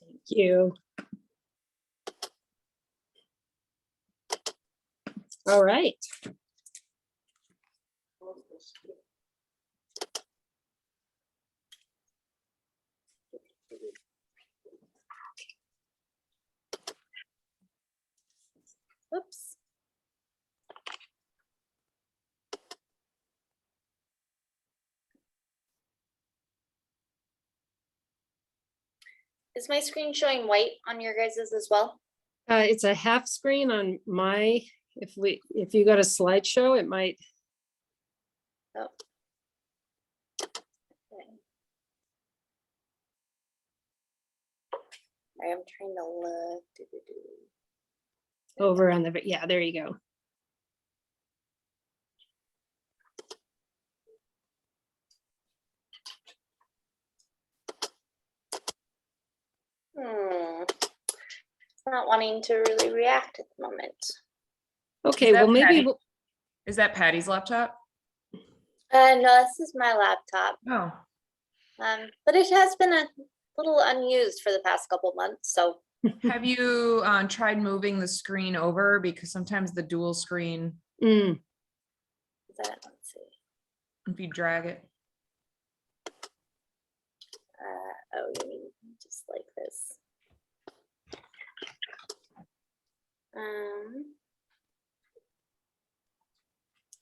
Thank you. All right. Oops. Is my screen showing white on your guys's as well? It's a half screen on my, if you got a slideshow, it might. Oh. Okay. I am trying to look. Over on the, yeah, there you go. It's not wanting to really react at the moment. Okay, well, maybe, Patty? Is that Patty's laptop? No, this is my laptop. Oh, But it has been a little unused for the past couple months, so. have you tried moving the screen over? Because sometimes the dual screen, mm, Let's see. if you drag it. Oh, you mean just like this?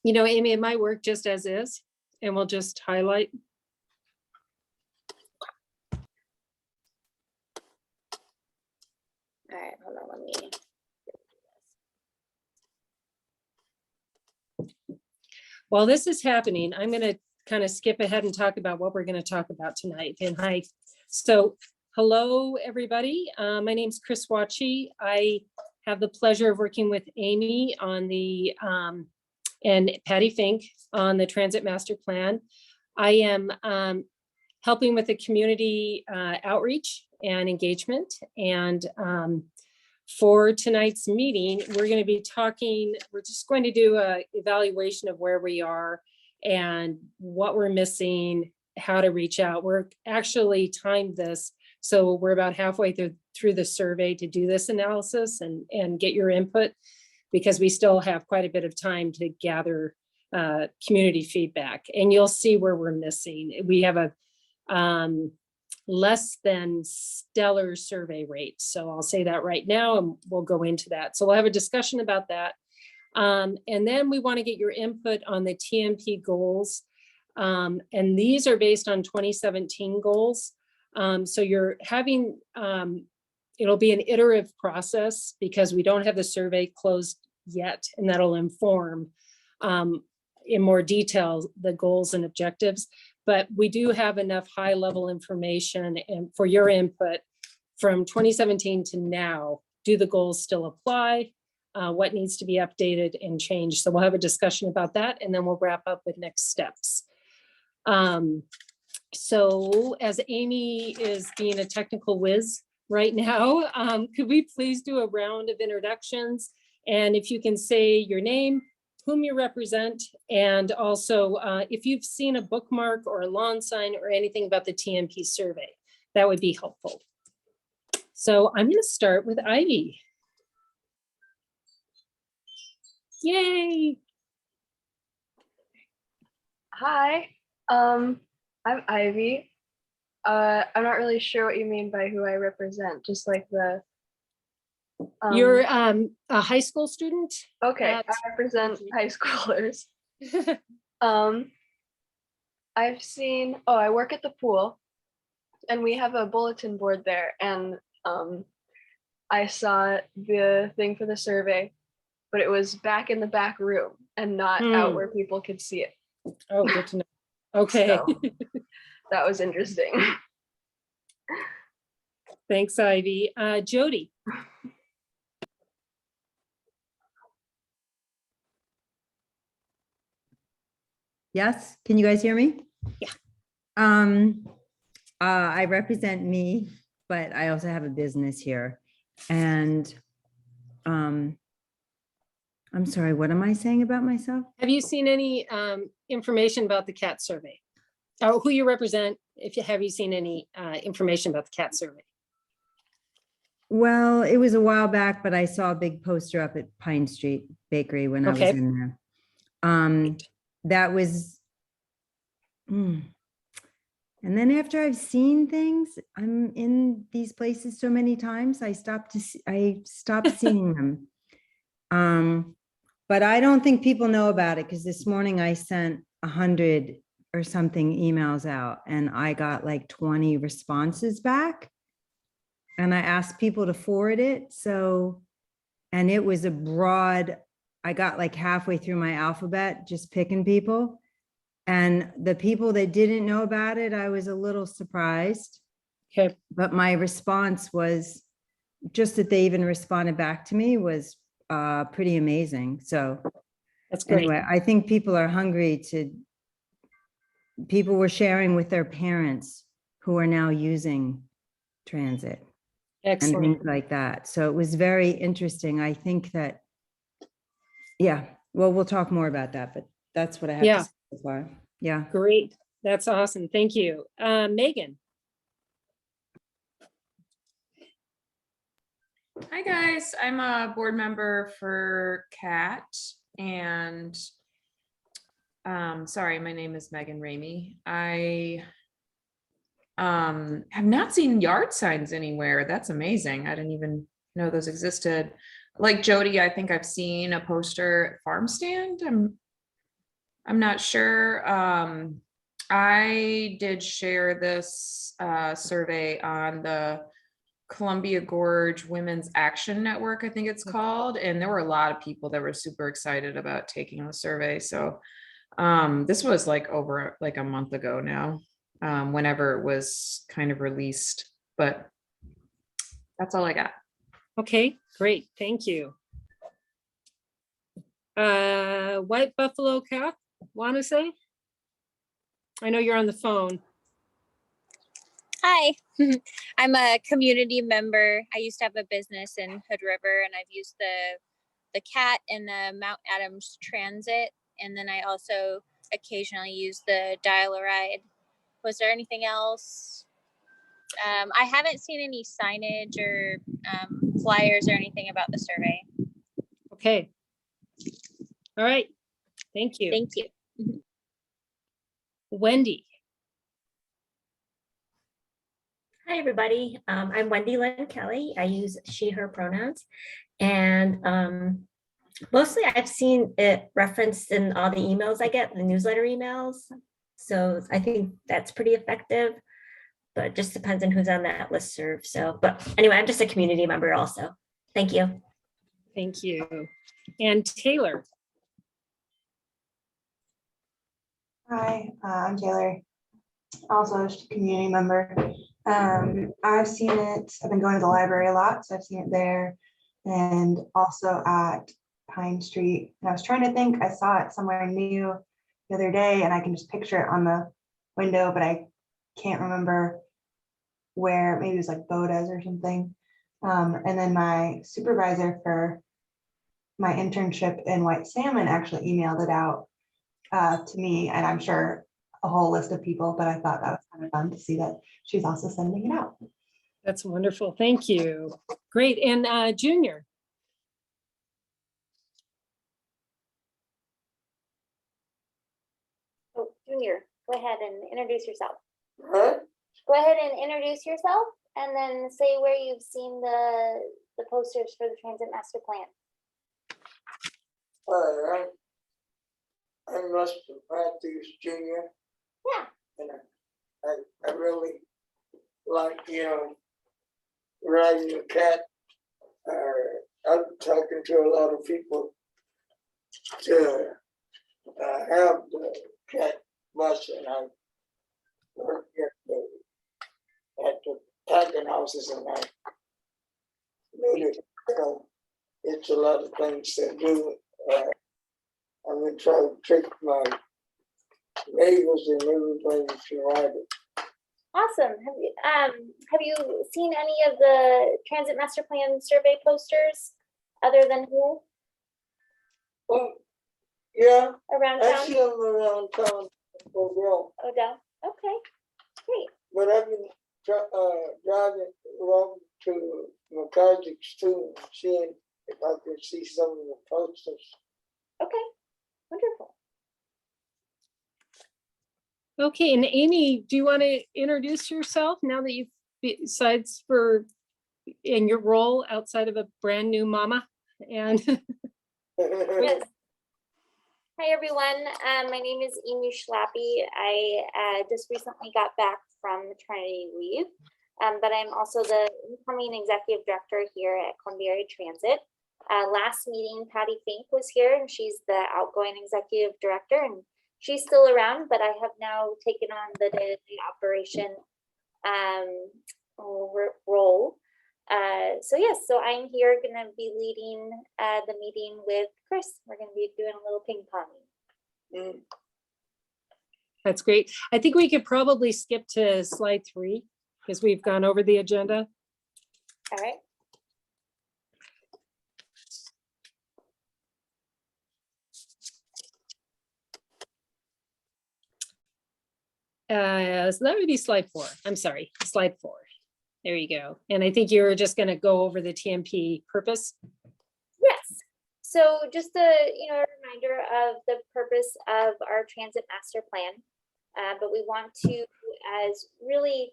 you know, Amy, it might work just as is, and we'll just highlight. All right, hold on, let me. While this is happening, I'm going to kind of skip ahead and talk about what we're going to talk about tonight. And hi, so hello, everybody. My name's Chris Wachi. I have the pleasure of working with Amy on the, and Patty Fink on the Transit Master Plan. I am helping with the community outreach and engagement. And for tonight's meeting, we're going to be talking, we're just going to do a evaluation of where we are and what we're missing, how to reach out. We're actually timed this, so we're about halfway through the survey to do this analysis and get your input, because we still have quite a bit of time to gather community feedback. And you'll see where we're missing. We have a less than stellar survey rate. So I'll say that right now, and we'll go into that. So we'll have a discussion about that. And then we want to get your input on the TMP goals. And these are based on 2017 goals. So you're having, it'll be an iterative process because we don't have the survey closed yet, and that'll inform in more detail the goals and objectives. But we do have enough high level information and for your input from 2017 to now. Do the goals still apply? What needs to be updated and changed? So we'll have a discussion about that, and then we'll wrap up with next steps. So as Amy is being a technical whiz right now, could we please do a round of introductions? And if you can say your name, whom you represent, and also if you've seen a bookmark or a lawn sign or anything about the TMP survey, that would be helpful. So I'm going to start with Ivy. Yay. Hi, I'm Ivy. I'm not really sure what you mean by who I represent, just like the. You're a high school student? Okay, at- I represent high schoolers. I've seen, oh, I work at the pool and we have a bulletin board there, and I saw the thing for the survey, but it was back in the back room and not out where people could see it. Oh, good to know. Okay. So, that was interesting. Thanks, Ivy. Jody. Yes, can you guys hear me? Yeah. I represent me, but I also have a business here. And I'm sorry, what am I saying about myself? Have you seen any information about the CAT survey? Or who you represent, have you seen any information about the CAT survey? Well, it was a while back, but I saw a big poster up at Pine Street Bakery when I was Okay. in there. That was, and then after I've seen things, I'm in these places so many times, I stopped seeing them. But I don't think people know about it because this morning I sent 100 or something emails out and I got like 20 responses back. And I asked people to forward it. So, and it was a broad, I got like halfway through my alphabet, just picking people. And the people that didn't know about it, I was a little surprised. Okay. But my response was just that they even responded back to me was pretty amazing. So That's great. anyway, I think people are hungry people were sharing with their parents who are now using transit and Excellent. things like that. So it was very interesting. I think that, yeah, well, we'll talk more about that, but that's what I have Yeah. to say so far. Yeah. Great. That's awesome. Thank you. Megan. Hi, guys. I'm a board member for CAT and sorry, my name is Megan Ramey. I have not seen yard signs anywhere. That's amazing. I didn't even know those existed. Like Jody, I think I've seen a poster at Farm Stand. I'm not sure. I did share this survey on the Columbia Gorge Women's Action Network, I think it's called, and there were a lot of people that were super excited about taking the survey. So this was like over like a month ago now, whenever it was kind of released, but that's all I got. Okay, great. Thank you. White Buffalo Cap, want to say? I know you're on the phone. Hi, I'm a community member. I used to have a business in Hood River, and I've used the CAT and the Mount Adams Transit, and then I also occasionally use the Dial-A-Ride. Was there anything else? I haven't seen any signage or flyers or anything about the survey. Okay. All right. Thank you. Thank you. Wendy. Hi, everybody. I'm Wendy Lynn Kelly. I use she, her pronouns. And mostly I've seen it referenced in all the emails I get, the newsletter emails. So I think that's pretty effective, but it just depends on who's on that listserv. So, but anyway, I'm just a community member also. Thank you. Thank you. And Taylor. Hi, I'm Taylor, also a community member. I've seen it, I've been going to the library a lot, so I've seen it there and also at Pine Street. And I was trying to think, I saw it somewhere new the other day and I can just picture it on the window, but I can't remember where, maybe it was like Boda's or something. And then my supervisor for my internship in White Salmon actually emailed it out to me, and I'm sure a whole list of people, but I thought that was kind of fun to see that she's also sending it out. That's wonderful. Thank you. Great. And Junior. Oh, Junior, go ahead and introduce yourself. Go ahead and introduce yourself and then say where you've seen the posters for the transit master plan. Hi, I'm Russell Matthews Jr. Yeah. And I really like, riding the CAT. I'm talking to a lot of people to have the CAT bus, and I work at the packing houses, and I noticed it's a lot of things to do. I'm gonna try to trick my neighbors and everybody to ride it. Awesome. Have you seen any of the transit master plan survey posters other than here Oh, yeah, around I town? see them around town as well, Odell. Okay, great. but I've been driving along to McCarthy's too, and seeing if I could see some of the posters. Okay, wonderful. Okay, and Amy, do you want to introduce yourself now that you've, besides for, in your role outside of a brand new mama? And Yes. Hi, everyone. My name is Amy Schlappy. I just recently got back from maternity leave, but I'm also the incoming executive director here at Columbia Area Transit. Last meeting, Patty Fink was here, and she's the outgoing executive director, and she's still around, but I have now taken on the day-to-day operation role. So yes, so I'm here gonna be leading the meeting with Chris. We're gonna be doing a little ping pong. that's great. I think we could probably skip to slide 3 because we've gone over the agenda. All right. So that would be slide 4. I'm sorry, slide 4. There you go. And I think you're just going to go over the TMP purpose. Yes. So just a reminder of the purpose of our transit master plan, but we want to really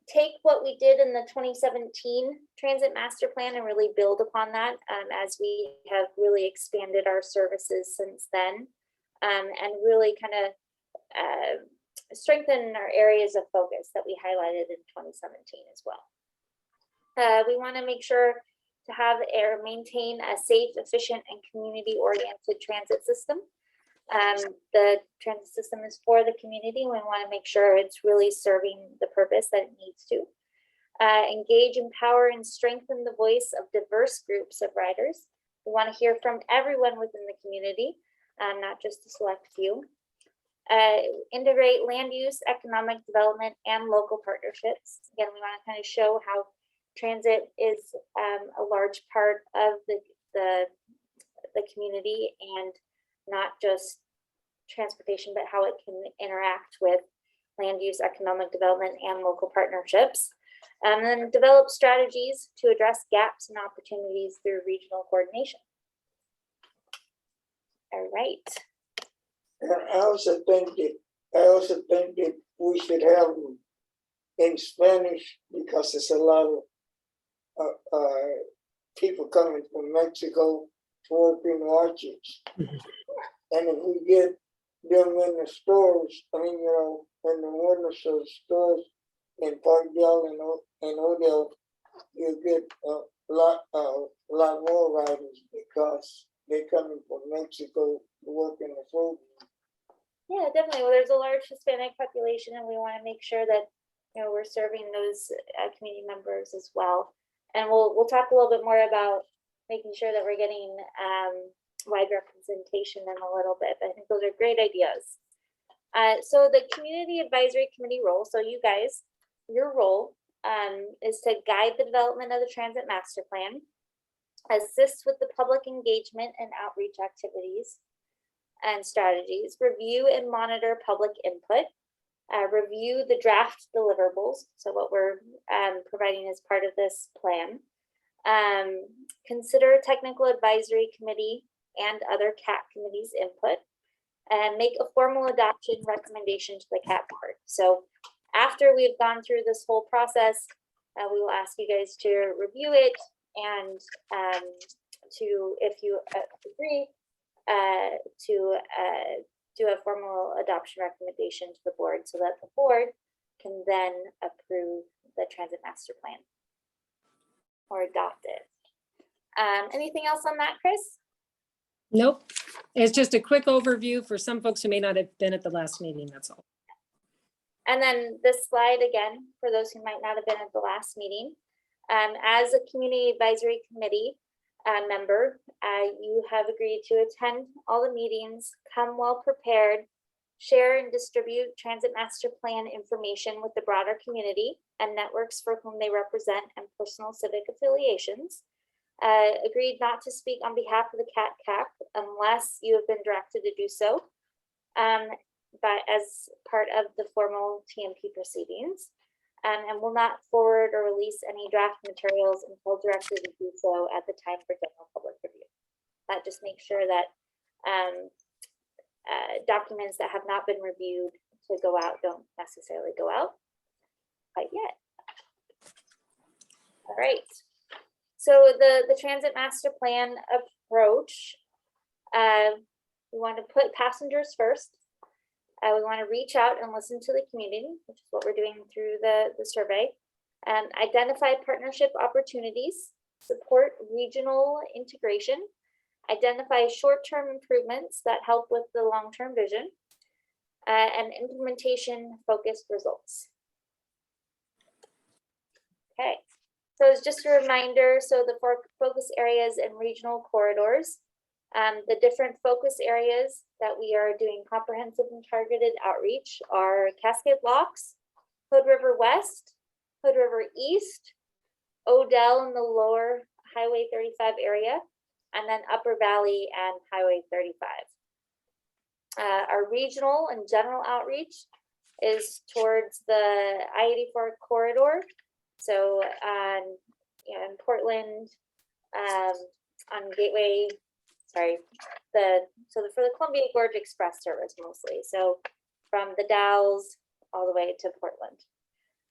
take what we did in the 2017 transit master plan and really build upon that as we have really expanded our services since then, and really kind of strengthen our areas of focus that we highlighted in 2017 as well. We want to make sure to have or maintain a safe, efficient, and community-oriented transit system. The transit system is for the community. We want to make sure it's really serving the purpose that it needs to. Engage, empower, and strengthen the voice of diverse groups of riders. We want to hear from everyone within the community, not just a select few. Integrate land use, economic development, and local partnerships. Again, we want to kind of show how transit is a large part of the community, and not just transportation, but how it can interact with land use, economic development, and local partnerships. And then develop strategies to address gaps and opportunities through regional coordination. All right. And I also think that we should have them in Spanish, because there's a lot of people coming from Mexico to work in orchards. And if we get them in the stores, in the windows of the stores in Parkdale and Odell, you get a lot more riders because they're coming from Mexico to work in the food. Yeah, definitely. Well, there's a large Hispanic population, and we want to make sure that we're serving those community members as well. And we'll talk a little bit more about making sure that we're getting wide representation in a little bit. But I think those are great ideas. So the community advisory committee role. So you guys, your role is to guide the development of the transit master plan, assist with the public engagement and outreach activities and strategies, review and monitor public input, review the draft deliverables, so what we're providing as part of this plan, consider technical advisory committee and other CAT committees input, and make a formal adoption recommendation to the CAT board. So after we've gone through this whole process, we will ask you guys to review it and to, if you agree, to do a formal adoption recommendation to the board so that the board can then approve the transit master plan or adopt it. Anything else on that, Chris? Nope. It's just a quick overview for some folks who may not have been at the last meeting, that's all. And then this slide again, for those who might not have been at the last meeting. As a community advisory committee member, you have agreed to attend all the meetings, come well prepared, share and distribute transit master plan information with the broader community and networks for whom they represent and personal civic affiliations. Agreed not to speak on behalf of the CAT-CAP unless you have been directed to do so, but as part of the formal TMP proceedings. and will not forward or release any draft materials until directed to do so at the time for general public review. That just makes sure that documents that have not been reviewed to go out don't necessarily go out quite yet. All right. So the transit master plan approach, we want to put passengers first. We want to reach out and listen to the community, which is what we're doing through the survey. Identify partnership opportunities, support regional integration, identify short-term improvements that help with the long-term vision, and implementation-focused results. Okay, so it's just a reminder, so the focus areas and regional corridors, the different focus areas that we are doing comprehensive and targeted outreach are Cascade Locks, Hood River West, Hood River East, Odell in the lower Highway 35 area, and then Upper Valley and Highway 35. Our regional and general outreach is towards the I-84 corridor. So in Portland, on Gateway, sorry, for the Columbia Gorge Express service mostly. So from the Dalles all the way to Portland,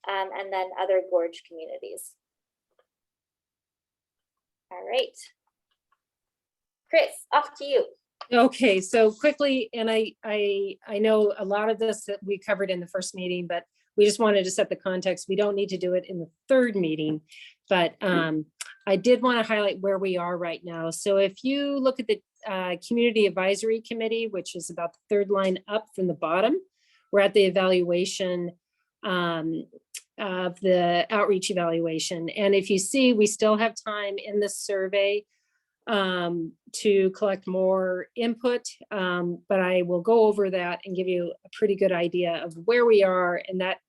and then other gorge communities. All right. Chris, off to you. Okay, so quickly, and I know a lot of this that we covered in the first meeting, but we just wanted to set the context. We don't need to do it in the third meeting, but I did want to highlight where we are right now. So if you look at the Community Advisory Committee, which is about the third line up from the bottom, we're at the evaluation of the outreach evaluation. And if you see, we still have time in this survey to collect more input, but I will go over that and give you a pretty good idea of where we are, and that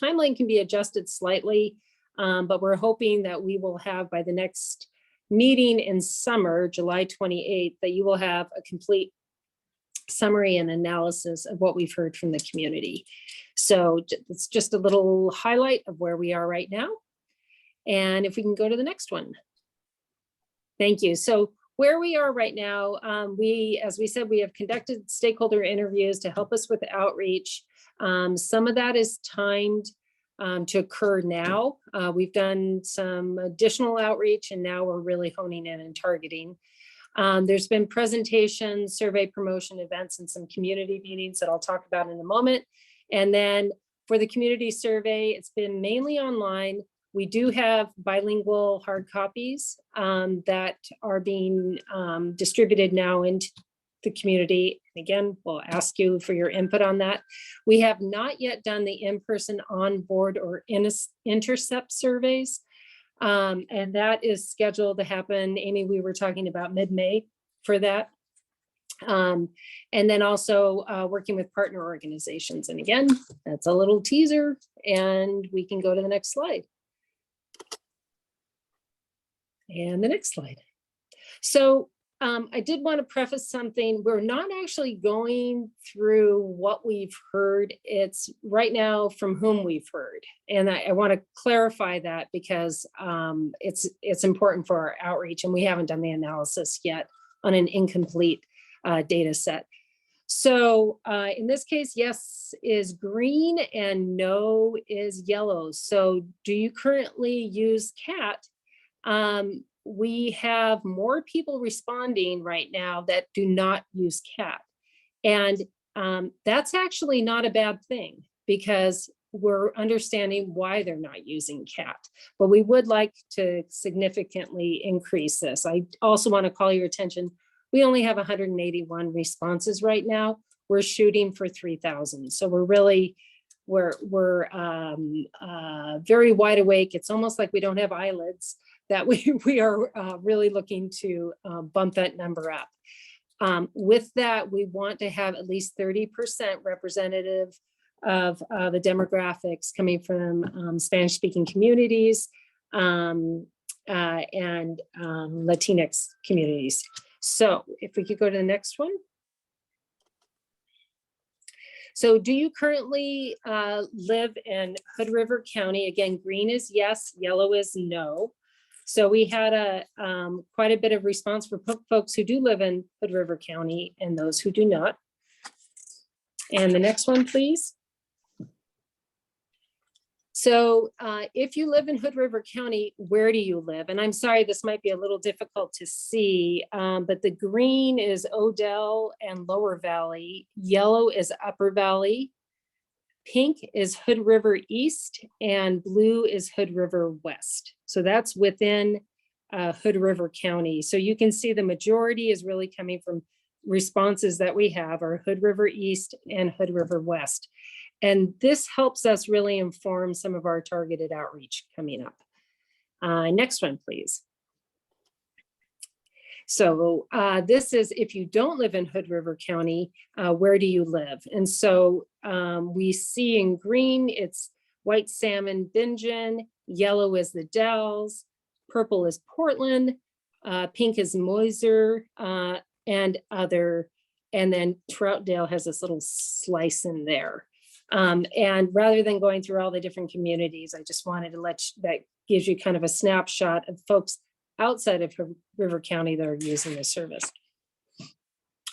timeline can be adjusted slightly, but we're hoping that we will have by the next meeting in summer, July 28th, that you will have a complete summary and analysis of what we've heard from the community. So it's just a little highlight of where we are right now. And if we can go to the next one. Thank you. So where we are right now, as we said, we have conducted stakeholder interviews to help us with the outreach. Some of that is timed to occur now. We've done some additional outreach, and now we're really honing in and targeting. There's been presentations, survey promotion events, and some community meetings that I'll talk about in a moment. And then for the community survey, it's been mainly online. We do have bilingual hard copies that are being distributed now into the community. Again, we'll ask you for your input on that. We have not yet done the in-person onboard or intercept surveys. And that is scheduled to happen. Amy, we were talking about mid-May for that. And then also working with partner organizations. And again, that's a little teaser, and we can go to the next slide. And the next slide. So I did want to preface something. We're not actually going through what we've heard. It's right now from whom we've heard. And I want to clarify that because it's important for our outreach, and we haven't done the analysis yet on an incomplete data set. So in this case, yes is green and no is yellow. So do you currently use CAT? We have more people responding right now that do not use CAT. And that's actually not a bad thing, because we're understanding why they're not using CAT. But we would like to significantly increase this. I also want to call your attention. We only have 181 responses right now. We're shooting for 3,000. So we're really, we're very wide awake. It's almost like we don't have eyelids, that we are really looking to bump that number up. With that, we want to have at least 30% representative of the demographics coming from Spanish-speaking communities and Latinx communities. So if we could go to the next one. So do you currently live in Hood River County? Again, green is yes, yellow is no. So we had quite a bit of response for folks who do live in Hood River County and those who do not. And the next one, please. So if you live in Hood River County, where do you live? And I'm sorry, this might be a little difficult to see, but the green is Odell and Lower Valley. Yellow is Upper Valley. Pink is Hood River East and blue is Hood River West. So that's within Hood River County. So you can see the majority is really coming from responses that we have are Hood River East and Hood River West. And this helps us really inform some of our targeted outreach coming up. Next one, please. So this is if you don't live in Hood River County, where do you live? And so we see in green, it's White Salmon, Bingen, yellow is the Dells, purple is Portland, pink is Moiser, and other, and then Troutdale has this little slice in there. And rather than going through all the different communities, I just wanted to that gives you kind of a snapshot of folks outside of River County that are using the service.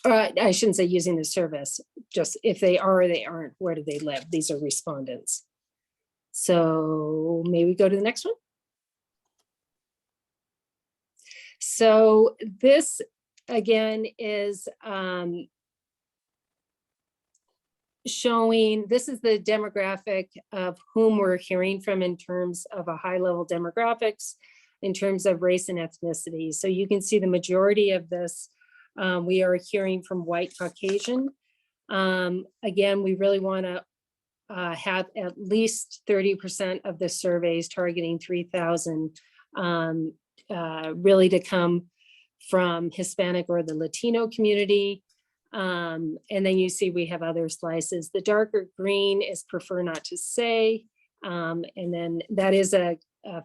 I shouldn't say using the service, just if they are or they aren't, where do they live? These are respondents. So maybe go to the next one. So this again is showing, this is the demographic of whom we're hearing from in terms of a high level demographics, in terms of race and ethnicity. So you can see the majority of this, we are hearing from white Caucasian. Again, we really want to have at least 30% of the surveys targeting 3,000 really to come from Hispanic or the Latino community. And then you see we have other slices. The darker green is prefer not to say. And then that is a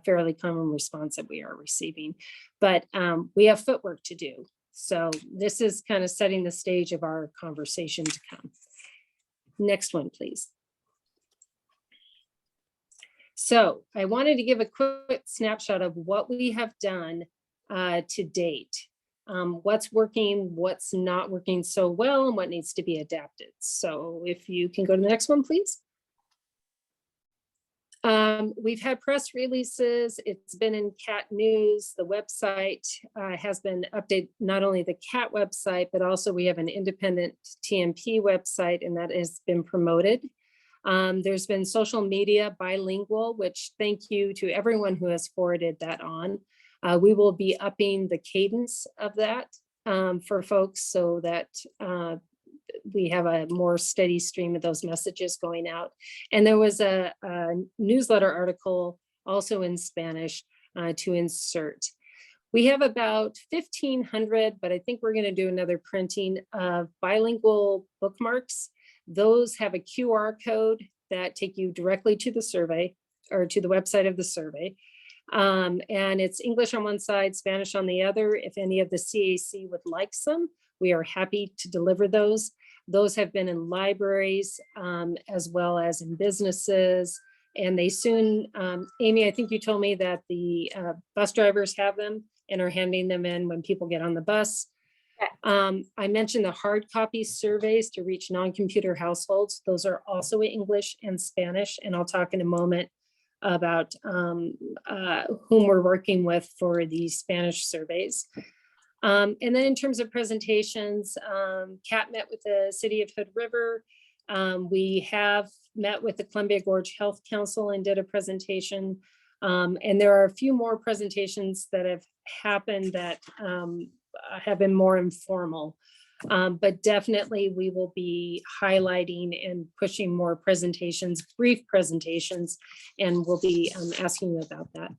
fairly common response that we are receiving. But we have footwork to do. So this is kind of setting the stage of our conversation to come. Next one, please. So I wanted to give a quick snapshot of what we have done to date. What's working, what's not working so well, and what needs to be adapted. So if you can go to the next one, please. We've had press releases. It's been in CAT News. The website has been updated, not only the CAT website, but also we have an independent TMP website, and that has been promoted. There's been social media bilingual, which thank you to everyone who has forwarded that on. We will be upping the cadence of that for folks so that we have a more steady stream of those messages going out. And there was a newsletter article also in Spanish to insert. We have about 1,500, but I think we're going to do another printing of bilingual bookmarks. Those have a QR code that take you directly to the survey or to the website of the survey. And it's English on one side, Spanish on the other. If any of the CAC would like some, we are happy to deliver those. Those have been in libraries as well as in businesses. And they soon, Amy, I think you told me that the bus drivers have them and are handing them in when people get on the bus. I mentioned the hard copy surveys to reach non-computer households. Those are also in English and Spanish. And I'll talk in a moment about whom we're working with for these Spanish surveys. And then in terms of presentations, Kat met with the City of Hood River. We have met with the Columbia Gorge Health Council and did a presentation. And there are a few more presentations that have happened that have been more informal. But definitely we will be highlighting and pushing more presentations, brief presentations, and we'll be asking you about that.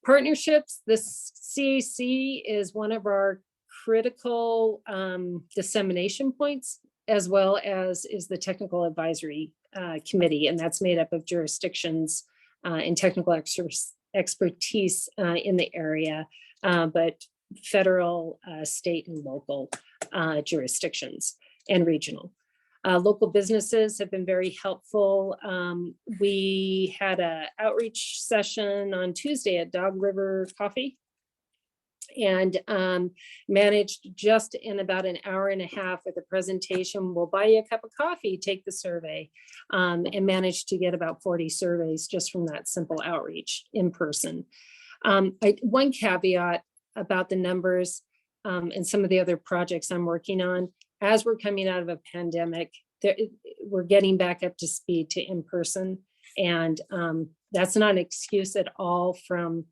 Partnerships, the CAC is one of our critical dissemination points, as well as is the Technical Advisory Committee, and that's made up of jurisdictions and technical expertise in the area, but federal, state, and local jurisdictions and regional. Local businesses have been very helpful. We had a outreach session on Tuesday at Dog River Coffee and managed just in about an hour and a half with a presentation. We'll buy you a cup of coffee, take the survey, and managed to get about 40 surveys just from that simple outreach in person. One caveat about the numbers and some of the other projects I'm working on, as we're coming out of a pandemic, we're getting back up to speed to in person. And that's not an excuse at all from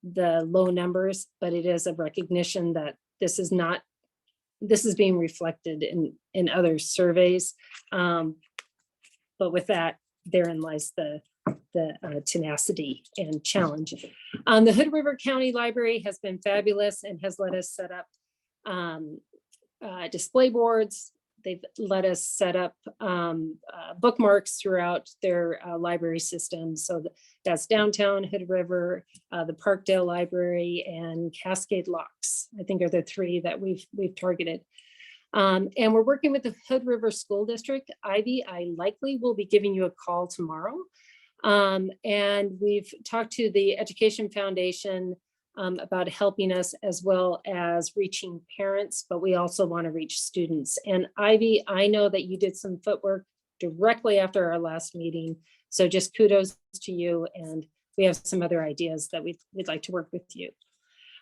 the low numbers, but it is a recognition that this is being reflected in other surveys. But with that, therein lies the tenacity and challenge. The Hood River County Library has been fabulous and has let us set up display boards. They've let us set up bookmarks throughout their library system. So that's downtown Hood River, the Parkdale Library, and Cascade Locks, I think are the three that we've targeted. And we're working with the Hood River School District. Ivy, I likely will be giving you a call tomorrow. And we've talked to the Education Foundation about helping us as well as reaching parents, but we also want to reach students. And Ivy, I know that you did some footwork directly after our last meeting. So just kudos to you. And we have some other ideas that we'd like to work with you.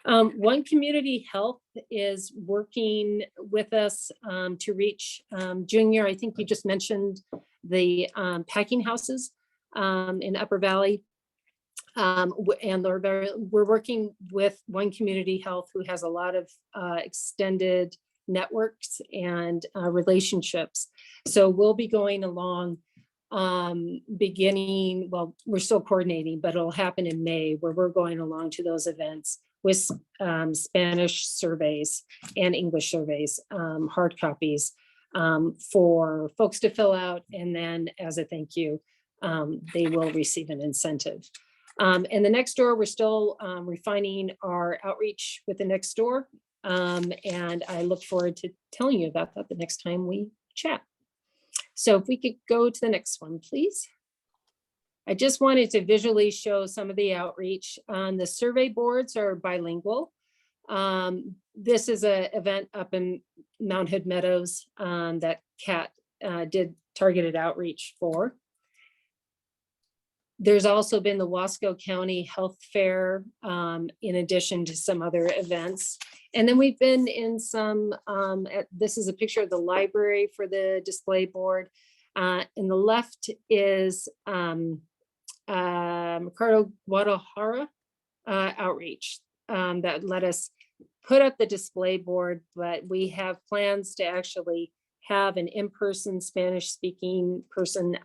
One Community Health is working with us to reach Junior. I think you just mentioned the packing houses in Upper Valley. And we're working with One Community Health, who has a lot of extended networks and relationships. So we'll be going along beginning, well, we're still coordinating, but it'll happen in May, where we're going along to those events with Spanish surveys and English surveys, hard copies for folks to fill out. And then as a thank you, they will receive an incentive. And the next door, we're still refining our outreach with the next door. And I look forward to telling you about that the next time we chat. So if we could go to the next one, please. I just wanted to visually show some of the outreach. The survey boards are bilingual. This is an event up in Mount Hood Meadows that Kat did targeted outreach for. There's also been the Wasco County Health Fair, in addition to some other events. And then we've been in some, this is a picture of the library for the display board. In the left is Ricardo Guadalajara outreach that let us put up the display board, but we have plans to actually have an in-person Spanish speaking person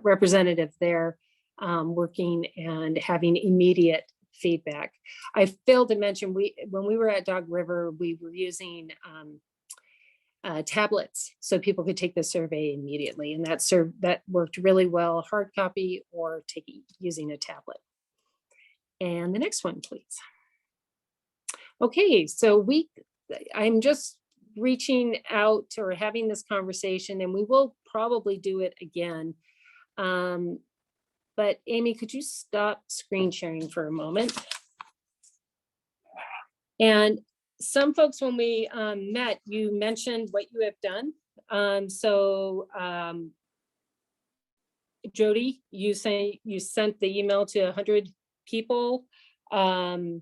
representative there working and having immediate feedback. I failed to mention, when we were at Dog River, we were using tablets so people could take the survey immediately, and that worked really well, hard copy or using a tablet. And the next one, please. Okay, so I'm just reaching out or having this conversation, and we will probably do it again. But Amy, could you stop screen sharing for a moment? And some folks, when we met, you mentioned what you have done. Jody, you sent the email to 100 people. Megan,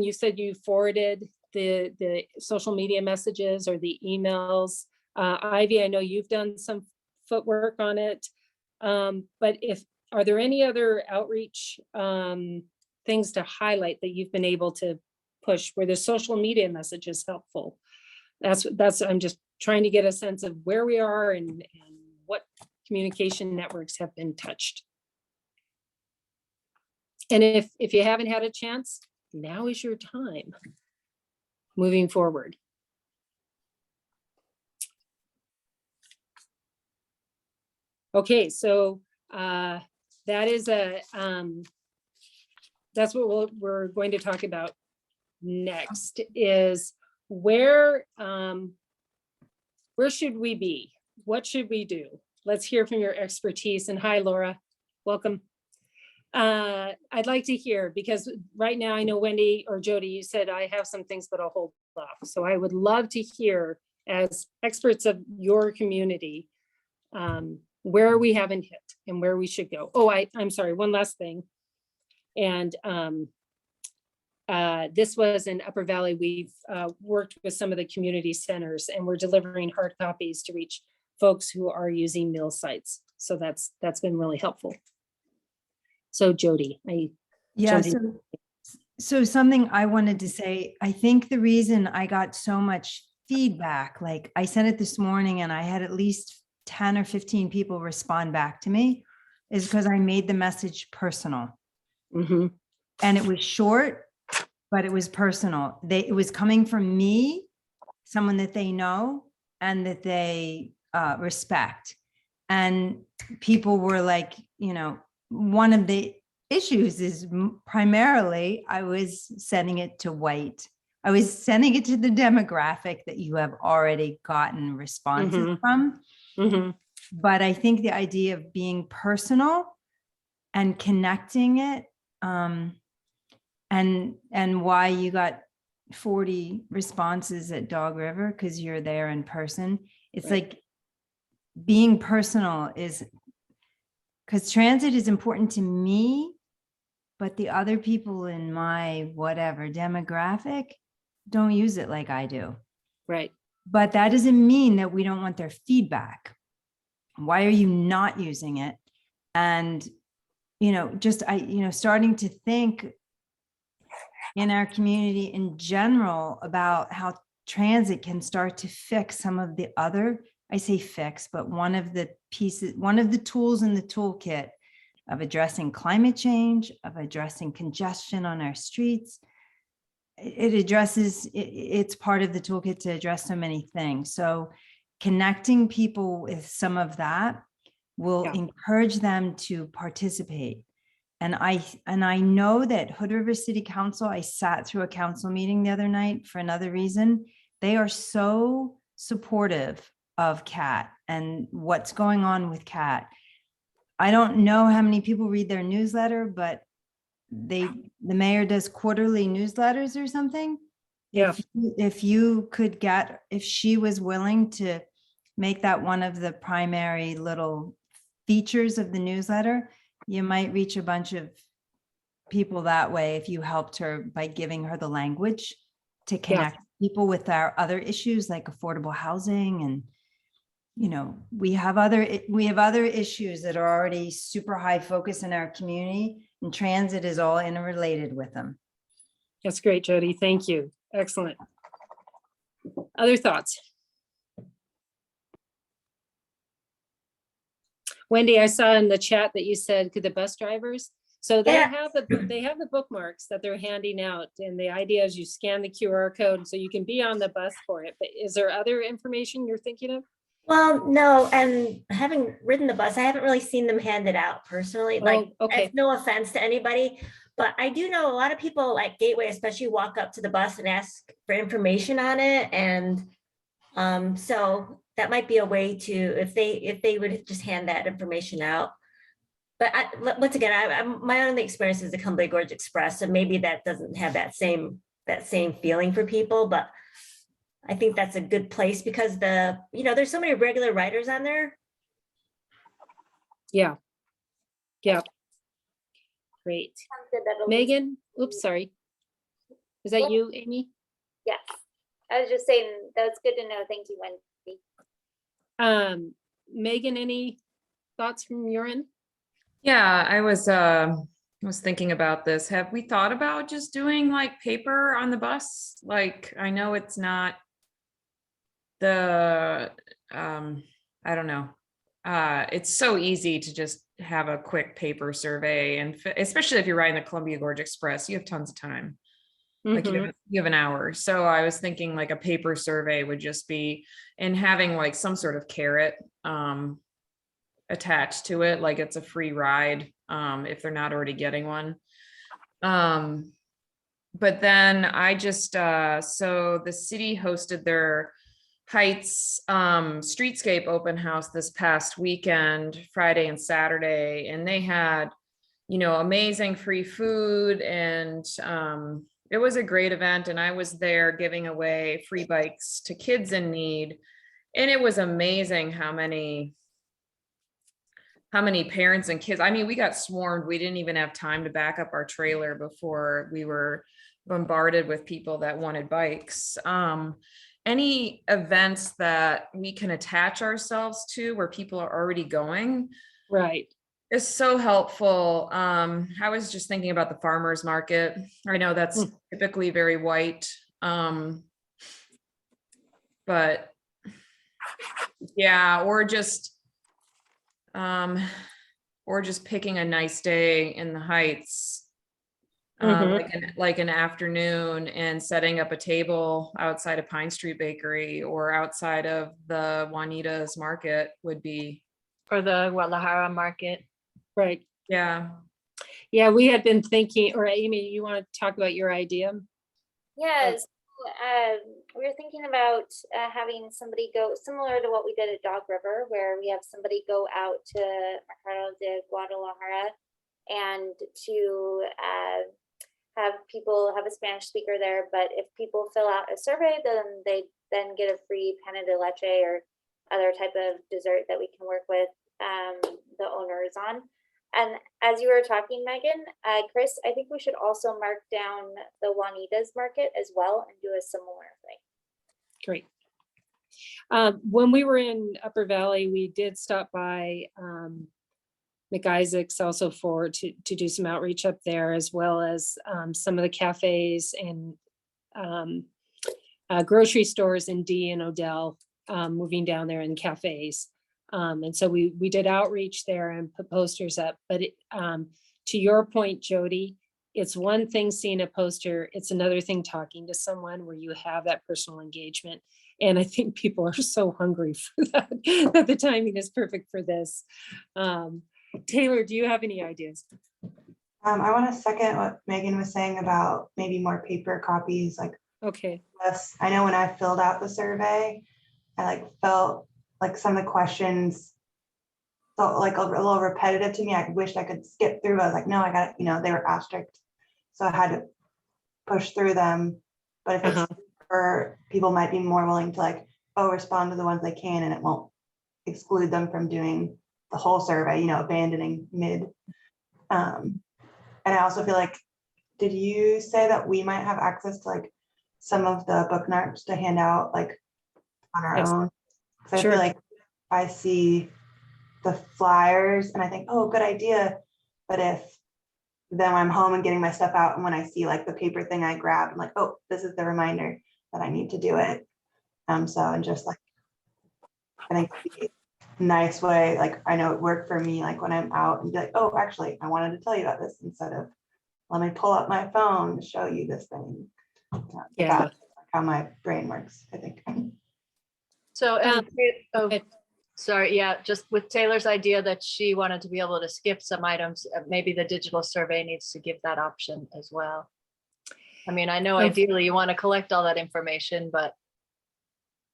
you said you forwarded the social media messages or the emails. Ivy, I know you've done some footwork on it. But are there any other outreach things to highlight that you've been able to push where the social media message is helpful? I'm just trying to get a sense of where we are and what communication networks have been touched. And if you haven't had a chance, now is your time moving forward. Okay, so that's what we're going to talk about next, is where Where should we be? What should we do? Let's hear from your expertise. And hi, Laura, welcome. I'd like to hear, because right now I know Wendy or Jody, you said I have some things, but I'll hold off. So I would love to hear, as experts of your community, where we haven't hit and where we should go. Oh, I'm sorry, one last thing. And this was in Upper Valley. We've worked with some of the community centers, and we're delivering hard copies to reach folks who are using mill sites. So that's been really helpful. So Jody, Yeah, jumping- so something I wanted to say, I think the reason I got so much feedback, like I sent it this morning and I had at least 10 or 15 people respond back to me, is because I made the message personal. Mhm. And it was short, but it was personal. It was coming from me, someone that they know and that they respect. And people were like, one of the issues is primarily I was sending it to white. I was sending it to the demographic that you have already gotten responses Mhm. from. Mhm. But I think the idea of being personal and connecting it, and why you got 40 responses at Dog River, because you're there in person. It's Right. like being personal is, because transit is important to me, but the other people in my whatever demographic don't use it like I do. Right. But that doesn't mean that we don't want their feedback. Why are you not using it? And, starting to think in our community in general about how transit can start to fix some of the other, I say fix, but one of the tools in the toolkit of addressing climate change, of addressing congestion on our streets. It's part of the toolkit to address so many things. So connecting people with some of that will Yeah. encourage them to participate. And I know that Hood River City Council, I sat through a council meeting the other night for another reason. They are so supportive of CAT and what's going on with CAT. I don't know how many people read their newsletter, but the mayor does quarterly newsletters or something. Yeah. If she was willing to make that one of the primary little features of the newsletter, you might reach a bunch of people that way if you helped her by giving her the language to connect people with our other issues like affordable housing. And we have other issues that are already super high focus in our community, and transit is all interrelated with them. That's great, Jody. Thank you. Excellent. Other thoughts? Wendy, I saw in the chat that you said, could the bus drivers? So they Yeah. have the bookmarks that they're handing out. And the idea is you scan the QR code so you can be on the bus for it. But is there other information you're thinking of? Well, no, and having ridden the bus, I haven't really seen them handed out personally. Like, okay. it's no offense to anybody, but I do know a lot of people at Gateway, especially walk up to the bus and ask for information on it. And so that might be a way to, if they would just hand that information out. But once again, my only experience is the Columbia Gorge Express, so maybe that doesn't have that same feeling for people, but I think that's a good place because there's so many regular riders on there. Yeah. Yeah. Great. Sounds good, that'll be- Megan, oops, sorry. Is that you, Amy? Yes, I was just saying, that's good to know. Thank you, Wendy. Megan, any thoughts from your end? Yeah, I was thinking about this. Have we thought about just doing like paper on the bus? Like, I know it's not I don't know. It's so easy to just have a quick paper survey, and especially if you're riding the Columbia Gorge Express, you have tons of time. Like Mhm. you have an hour. So I was thinking like a paper survey would just be, and having like some sort of carrot attached to it, like it's a free ride if they're not already getting one. But then I just so the city hosted their Heights Streetscape open house this past weekend, Friday and Saturday, and they had, you know, amazing free food, and it was a great event. And I was there giving away free bikes to kids in need, and it was amazing how many parents and kids. I mean, we got swarmed. We didn't even have time to back up our trailer before we were bombarded with people that wanted bikes. Any events that we can attach ourselves to where people are already going Right. is so helpful. I was just thinking about the farmers market. I know that's typically very white. But yeah, or just picking a nice day in the Heights, like an afternoon, and setting up a table outside of Pine Street Bakery or outside of the Juanita's Market would be. Or the Guadalajara market. Right. Yeah. Yeah, we had been thinking, or Amy, you want to talk about your idea? Yes, we were thinking about having somebody go similar to what we did at Dog River, where we have somebody go out to Mercado de Guadalajara and to have people have a Spanish speaker there. But if people fill out a survey, then they then get a free penne de leche or other type of dessert that we can work with the owners on. And as you were talking, Megan, Chris, I think we should also mark down the Juanita's Market as well and do a similar thing. Great. When we were in Upper Valley, we did stop by McIsaac's also to do some outreach up there, as well as some of the cafes and grocery stores in D and Odell, moving down there in cafes. And so we did outreach there and put posters up, but to your point, Jody, it's one thing seeing a poster, it's another thing talking to someone where you have that personal engagement. And I think people are so hungry for that, that the timing is perfect for this. Taylor, do you have any ideas? I want to second what Megan was saying about maybe more paper copies, like Okay. less. I know when I filled out the survey, I felt like some of the questions felt like a little repetitive to me. I wished I could skip through. I was like, no, I got it. They were asterisked, so I had to push through them. But if it's for people, might be more willing to respond to the ones they can, and it won't exclude them from doing the whole survey. Abandoning mid. And I also feel like, did you say that we might have access to some of the bookmarks to hand out on our Yes. own? So Sure. I feel like I see the flyers and I think, oh, good idea. But if then I'm home and getting my stuff out, and when I see the paper thing, I grab, I'm like, oh, this is the reminder that I need to do it. I think it'd be a nice way, I know it worked for me, when I'm out and be like, oh, actually, I wanted to tell you about this, instead of let me pull up my phone to show you this thing. Yeah. That's how my brain works, I think. So, okay. sorry, yeah, just with Taylor's idea that she wanted to be able to skip some items, maybe the digital survey needs to give that option as well. I mean, I know ideally you want to collect all that information, but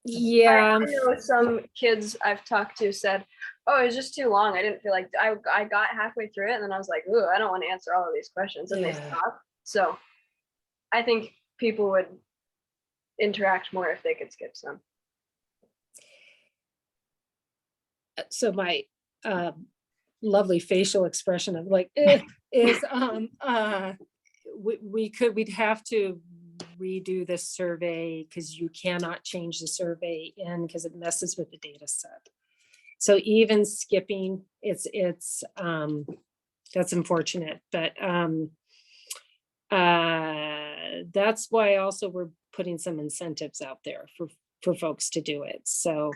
Yeah. I know some kids I've talked to said, oh, it was just too long. I didn't feel like I got halfway through it, and then I was like, ooh, I don't want to answer all of these questions, and they Yeah. stopped. So I think people would interact more if they could skip some. So my lovely facial expression of is we'd have to redo this survey, because you cannot change the survey in, because it messes with the data set. So even skipping, it's that's unfortunate, but that's why also we're putting some incentives out there for folks to do it. So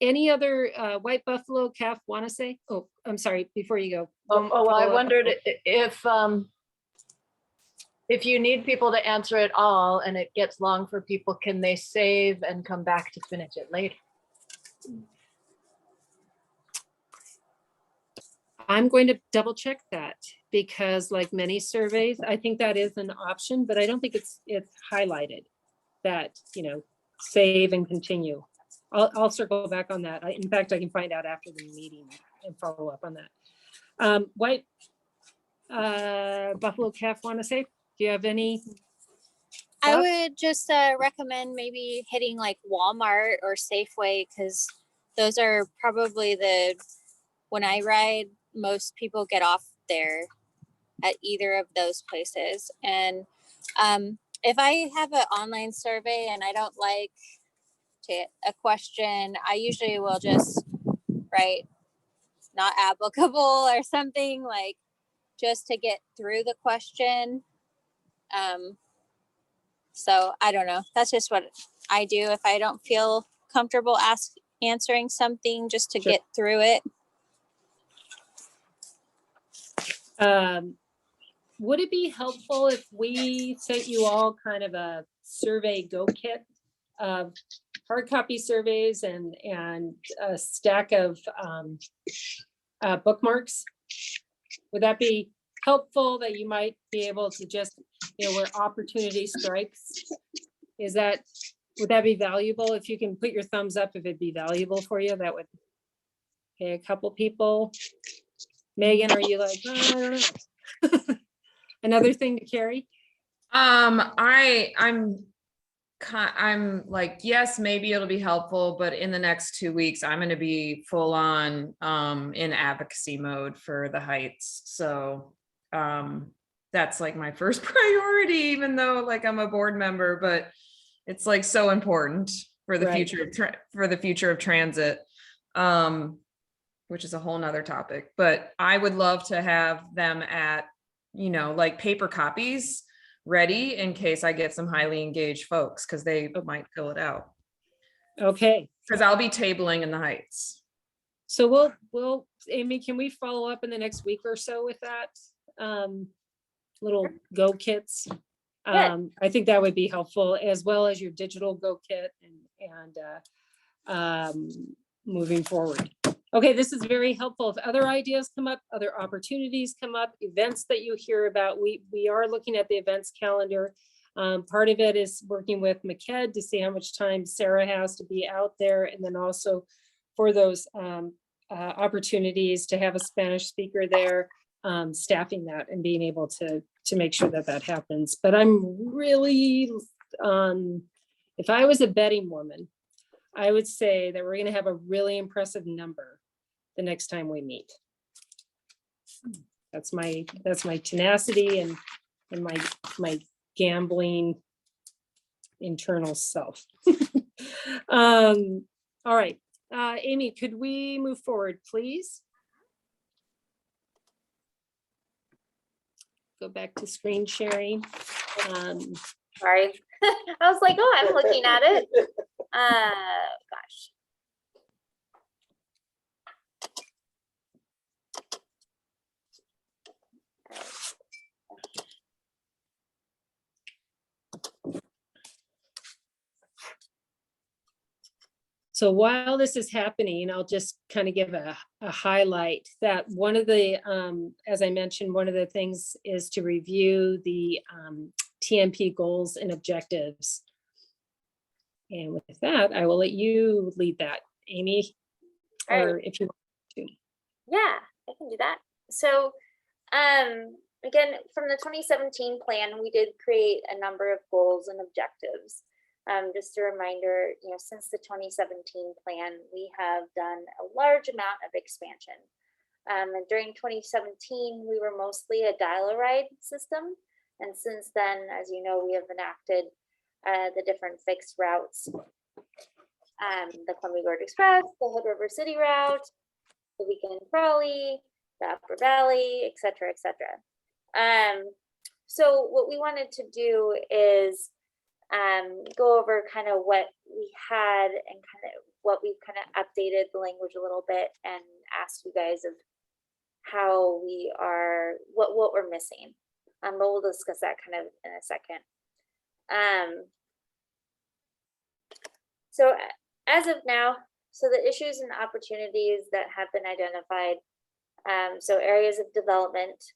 any other White Buffalo calf want to say? Oh, I'm sorry, before you go. Well, I wondered if you need people to answer it all and it gets long for people, can they save and come back to finish it later? I'm going to double check that, because like many surveys, I think that is an option, but I don't think it's highlighted. that, save and continue. I'll circle back on that. In fact, I can find out after the meeting and follow up on that. White Buffalo Calf want to say, do you have any? I thoughts? would just recommend maybe hitting like Walmart or Safeway, because those are probably when I ride, most people get off there at either of those places. And if I have an online survey and I don't like a question, I usually will just write not applicable or something, like just to get through the question. So I don't know. That's just what I do if I don't feel comfortable answering something, just to Sure. get through it. Would it be helpful if we sent you all kind of a survey go kit of hard copy surveys and a stack of bookmarks? Would that be helpful, that you might be able to just, where opportunity strikes? Would that be valuable? If you can put your thumbs up, if it'd be valuable for you, that would. Okay, a couple people. Megan, are you like, I don't know. Another thing to carry? I'm like, yes, maybe it'll be helpful, but in the next 2 weeks, I'm going to be full on in advocacy mode for the Heights. So that's like my first priority, even though like I'm a board member, but it's like so important for the Right. future of transit, which is a whole nother topic. But I would love to have them at, like paper copies ready in case I get some highly engaged folks, because they might fill it out. Okay, Because I'll be tabling in the Heights. so we'll, Amy, can we follow up in the next week or so with that? Little go kits. Yeah. I think that would be helpful, as well as your digital go kit and moving forward. Okay, this is very helpful. If other ideas come up, other opportunities come up, events that you hear about, we are looking at the events calendar. Part of it is working with MCED to see how much time Sarah has to be out there, and then also for those opportunities to have a Spanish speaker there, staffing that and being able to make sure that happens. But I'm really, if I was a betting woman, I would say that we're going to have a really impressive number the next time we meet. That's my tenacity and my gambling internal self. All right, Amy, could we move forward, please? Go back to screen sharing. Sorry. I was like, oh, I'm looking at it. Gosh. So while this is happening, I'll just kind of give a highlight that one of the, as I mentioned, one of the things is to review the TMP goals and objectives. And with that, I will let you lead that, Amy, All right. or if you want to. Yeah, I can do that. So, again, from the 2017 plan, we did create a number of goals and objectives. Just a reminder, since the 2017 plan, we have done a large amount of expansion. And during 2017, we were mostly a dial-a-ride system. And since then, as you know, we have enacted the different fixed routes. The Columbia Gorge Express, the Hood River City route, the Weekend Trolley, the Upper Valley, et cetera, et cetera. So what we wanted to do is go over kind of what we had and kind of what we've kind of updated the language a little bit, and ask you guys of how we are, what we're missing. But we'll discuss that kind of in a second. So as of now, so the issues and opportunities that have been identified, so areas of development,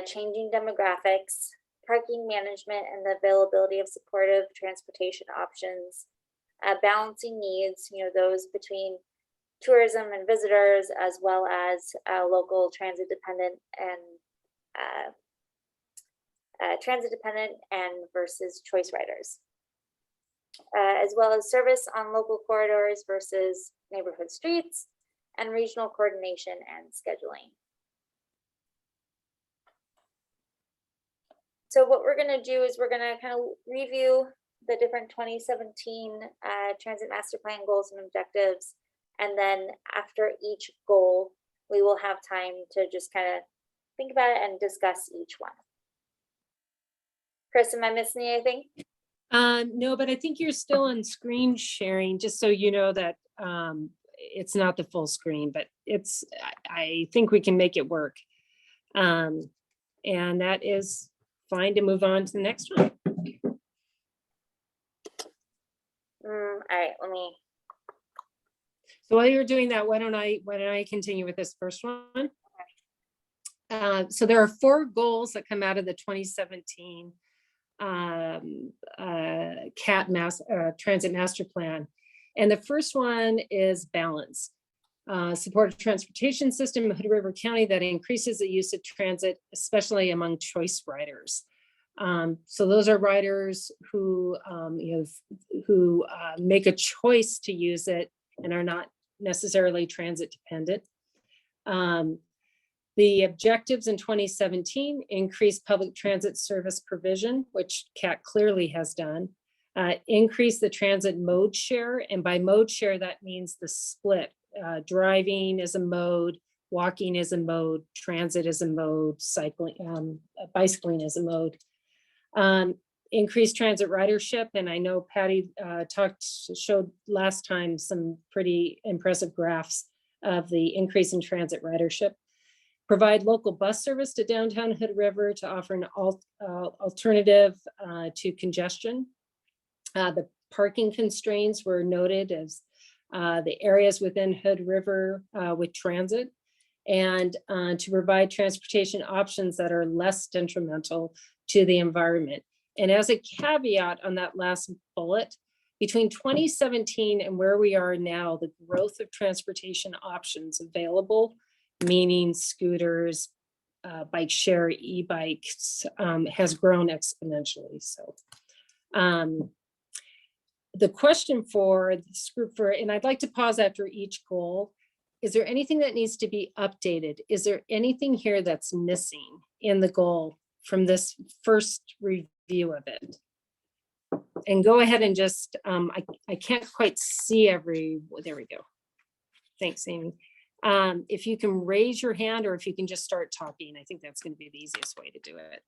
changing demographics, parking management and the availability of supportive transportation options, balancing needs, those between tourism and visitors, as well as local transit dependent and versus choice riders, as well as service on local corridors versus neighborhood streets, and regional coordination and scheduling. So what we're going to do is we're going to kind of review the different 2017 Transit Master Plan goals and objectives. And then after each goal, we will have time to just kind of think about it and discuss each one. Chris, am I missing anything? No, but I think you're still on screen sharing, just so you know that it's not the full screen, but I think we can make it work. And that is fine to move on to the next one. All right, let me. So while you're doing that, why don't I continue with this first one? So there are 4 goals that come out of the 2017 Transit Master Plan. And the first one is balance. Support a transportation system in Hood River County that increases the use of transit, especially among choice riders. So those are riders who make a choice to use it and are not necessarily transit dependent. The objectives in 2017 increase public transit service provision, which CAT clearly has done. Increase the transit mode share, and by mode share, that means the split. Driving is a mode, walking is a mode, transit is a mode, bicycling is a mode. Increased transit ridership, and I know Patty showed last time some pretty impressive graphs of the increase in transit ridership. Provide local bus service to downtown Hood River to offer an alternative to congestion. The parking constraints were noted as the areas within Hood River with transit, and to provide transportation options that are less detrimental to the environment. And as a caveat on that last bullet, between 2017 and where we are now, the growth of transportation options available, meaning scooters, bike share, e-bikes, has grown exponentially. So the question for this group, and I'd like to pause after each goal, is there anything that needs to be updated? Is there anything here that's missing in the goal from this first review of it? And go ahead and just, I can't quite see there we go. Thanks, Amy. If you can raise your hand or if you can just start talking, I think that's going to be the easiest way to do it.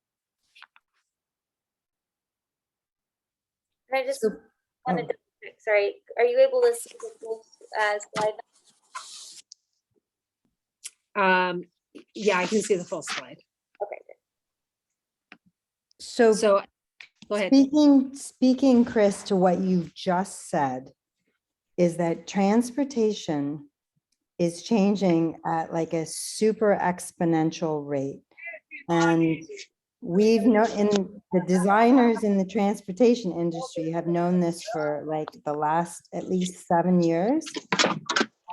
Can I just want to, sorry, are you able to see the full slide? Yeah, I can see the full slide. Okay, good. So Go ahead. speaking, Chris, to what you just said, is that transportation is changing at like a super exponential rate. And we've known, in the designers in the transportation industry have known this for like the last at least 7 years.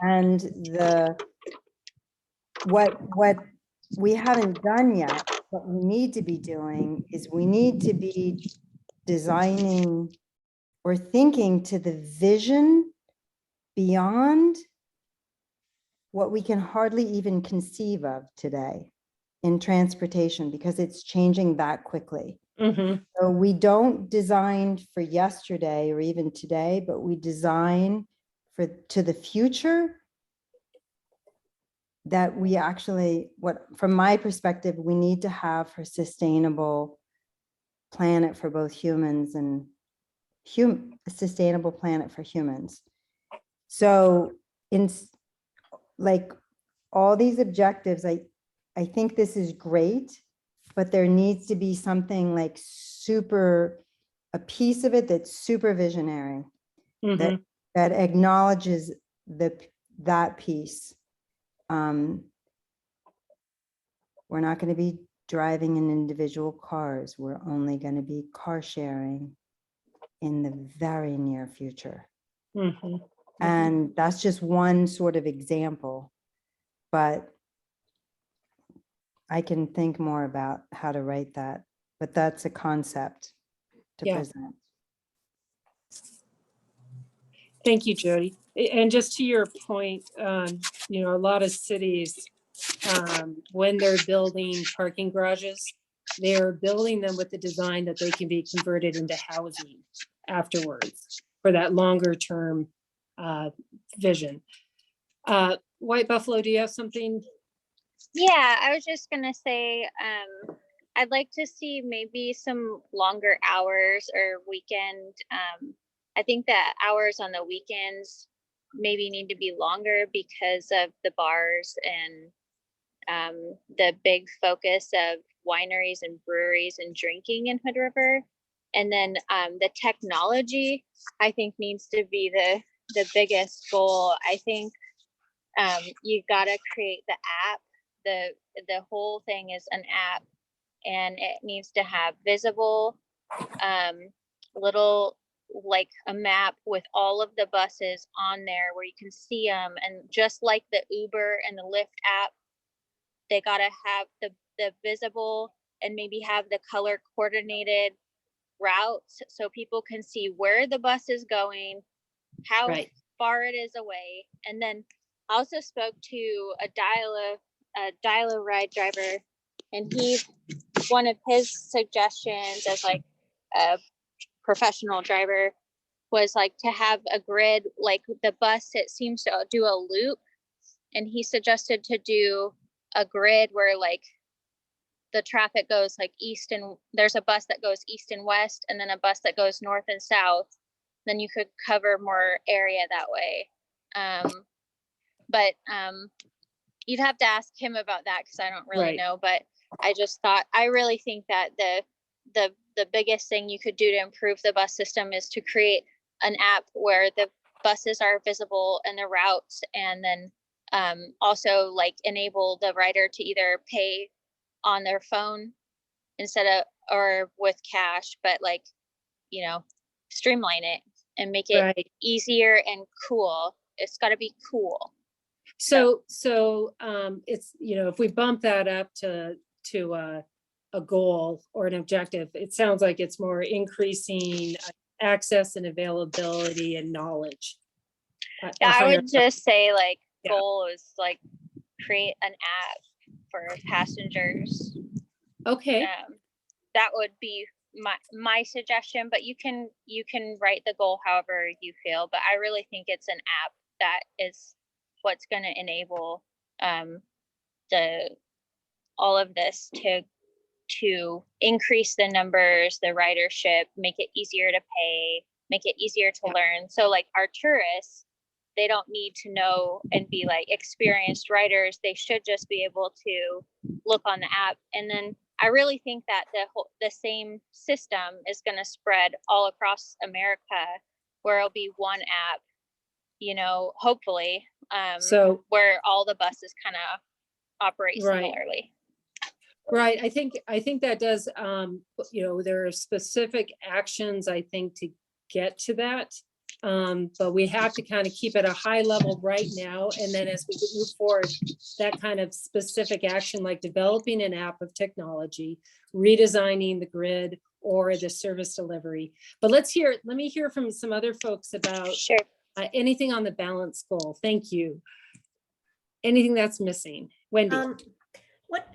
And what we haven't done yet, what we need to be doing is we need to be designing or thinking to the vision beyond what we can hardly even conceive of today in transportation, because it's changing that quickly. Mm-hmm. So we don't design for yesterday or even today, but we design to the future, that we actually, from my perspective, we need to have for sustainable planet for both humans and a sustainable planet for humans. So in like all these objectives, I think this is great, but there needs to be something like a piece of it that's super visionary, Mm-hmm. that acknowledges that piece. We're not going to be driving in individual cars. We're only going to be car sharing in the very near future. Mhm. And that's just one sort of example, but I can think more about how to write that, but that's a concept to Yeah. present. Thank you, Jody. And just to your point, you know, a lot of cities, when they're building parking garages, they're building them with the design that they can be converted into housing afterwards for that longer term vision. White Buffalo, do you have something? Yeah, I was just gonna say, I'd like to see maybe some longer hours or weekend. I think that hours on the weekends maybe need to be longer because of the bars and the big focus of wineries and breweries and drinking in Hood River. And then the technology, I think, needs to be the biggest goal. I think you gotta create the app. The whole thing is an app, and it needs to have visible little, like a map with all of the buses on there where you can see them. And just like the Uber and the Lyft app, they gotta have the visible and maybe have the color coordinated routes so people can see where the bus is going, how Right. far it is away. And then I also spoke to a dial-a-ride driver, and one of his suggestions as like a professional driver was like to have a grid, like the bus, it seems to do a loop. And he suggested to do a grid where like the traffic goes like east, and there's a bus that goes east and west, and then a bus that goes north and south. Then you could cover more area that way. But you'd have to ask him about that because I don't really Right. know. But I just thought, I really think that the biggest thing you could do to improve the bus system is to create an app where the buses are visible and the routes, and then also like enable the rider to either pay on their phone instead of, or with cash, but like, you know, streamline it and make it Right. easier and cool. It's got to be cool. So it's, you know, if we bump that up to a goal or an objective, it sounds like it's more increasing access and availability and knowledge. A Yeah, I higher- would just say like Yeah. goal is like create an app for passengers. Okay, That would be my suggestion, but you can write the goal however you feel. But I really think it's an app that is what's going to enable all of this to increase the numbers, the ridership, make it easier to pay, make it easier to learn. So like our tourists, they don't need to know and be like experienced riders. They should just be able to look on the app. And then I really think that the same system is going to spread all across America, where it'll be one app, you know, hopefully, so, where all the buses kind of operate Right. similarly. right, I think that does, you know, there are specific actions, I think, to get to that. But we have to kind of keep it a high level right now. And then as we move forward, that kind of specific action, like developing an app of technology, redesigning the grid or the service delivery. But let me hear from some other folks about Sure. anything on the balance goal. Thank you. Anything that's missing? Wendy? What,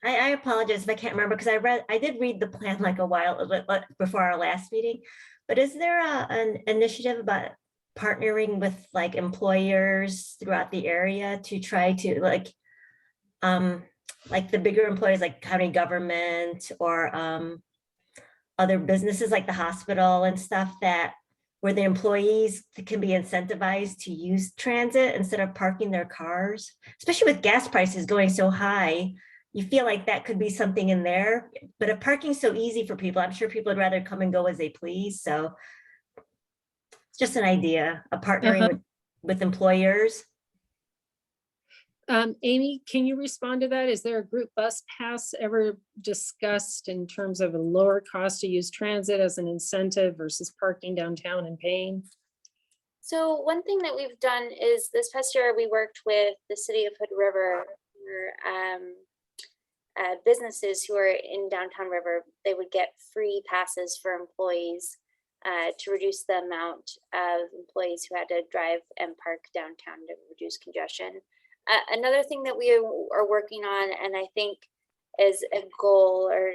I apologize if I can't remember, because I did read the plan like a while before our last meeting, but is there an initiative about partnering with like employers throughout the area to try to like the bigger employers like county government or other businesses like the hospital and stuff, that where the employees can be incentivized to use transit instead of parking their cars, especially with gas prices going so high? You feel like that could be something in there, but if parking's so easy for people, I'm sure people would rather come and go as they please. So it's just an idea of partnering with employers. Amy, can you respond to that? Is there a group bus pass ever discussed in terms of a lower cost to use transit as an incentive versus parking downtown and paying? So one thing that we've done is this past year, we worked with the city of Hood River, where, businesses who are in downtown River, they would get free passes for employees to reduce the amount of employees who had to drive and park downtown to reduce congestion. Another thing that we are working on, and I think is a goal, or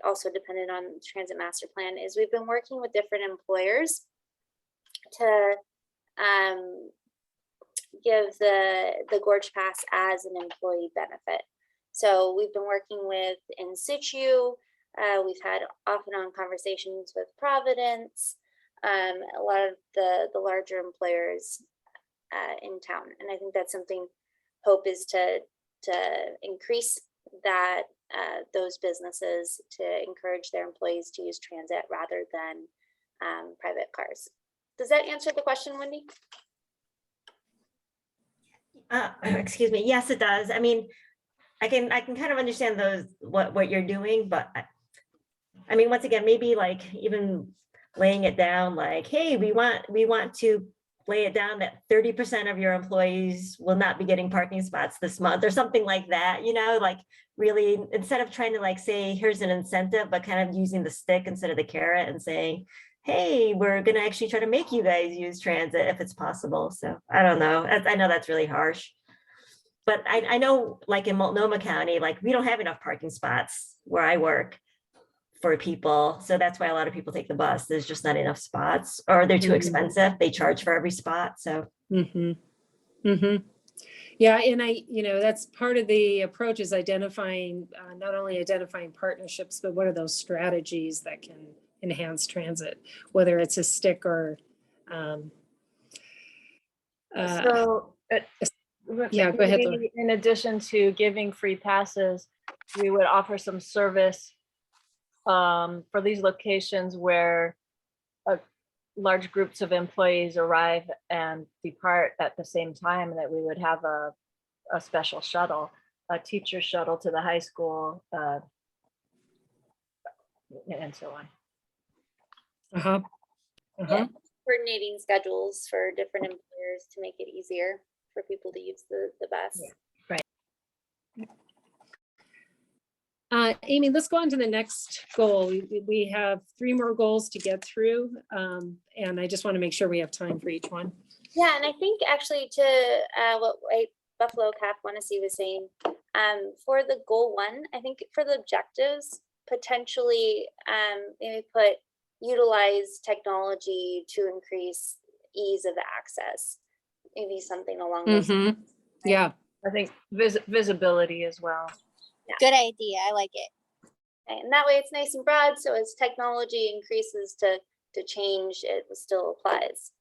also dependent on the transit master plan, is we've been working with different employers to give the Gorge Pass as an employee benefit. So we've been working with In Situ. We've had off and on conversations with Providence, a lot of the larger employers in town. And I think that's something hope is to increase that those businesses, to encourage their employees to use transit rather than private cars. Does that answer the question, Wendy? Excuse me. Yes, it does. I mean, I can kind of understand those, what you're doing, but I mean, once again, maybe like even laying it down like, hey, we want to lay it down that 30% of your employees will not be getting parking spots this month or something like that, like really, instead of trying to like say, here's an incentive, but kind of using the stick instead of the carrot and saying, hey, we're going to actually try to make you guys use transit if it's possible. So I don't know. I know that's really harsh. But I know like in Multnomah County, like we don't have enough parking spots where I work for people. So that's why a lot of people take the bus. There's just not enough spots, or they're too expensive. They charge for every spot. So. Yeah, and that's part of the approach, is identifying, not only identifying partnerships, but what are those strategies that can enhance transit, whether it's a stick or yeah, go ahead, Laura. In addition to giving free passes, we would offer some service for these locations where large groups of employees arrive and depart at the same time, that we would have a special shuttle, a teacher shuttle to the high school, and so on. Yeah, coordinating schedules for different employers to make it easier for people to use the bus. Yeah. Right. Amy, let's go on to the next goal. We have 3 more goals to get through, and I just want to make sure we have time for each one. Yeah, and I think actually to what Buffalo Cap Wannasie was saying, for the goal 1, I think for the objectives, potentially maybe utilize technology to increase ease of access. Maybe something along those lines. Yeah. I think visibility as well. Yeah. Good idea. I like it. And that way it's nice and broad, so as technology increases to change, it still applies.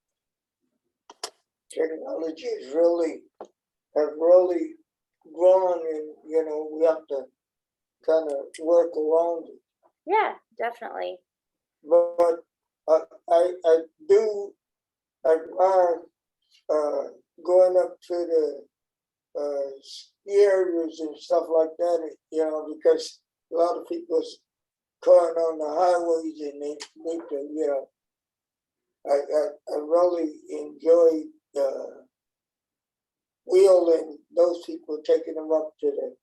Technology has really grown, and we have to kind of work around it. Yeah, definitely. But I do admire going up to the ski areas and stuff like that, because a lot of people's caught on the highways and they need to, I really enjoy wheeling those people, taking them up to the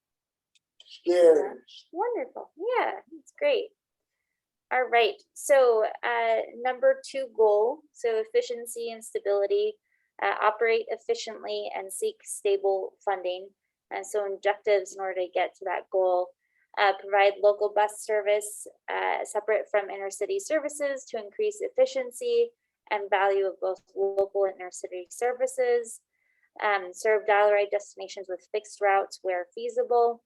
ski areas. Wonderful. Yeah, that's great. All right. So number 2 goal, so efficiency and stability, operate efficiently and seek stable funding. And so objectives in order to get to that goal, provide local bus service separate from intercity services to increase efficiency and value of both local and intercity services, serve dial-a-ride destinations with fixed routes where feasible,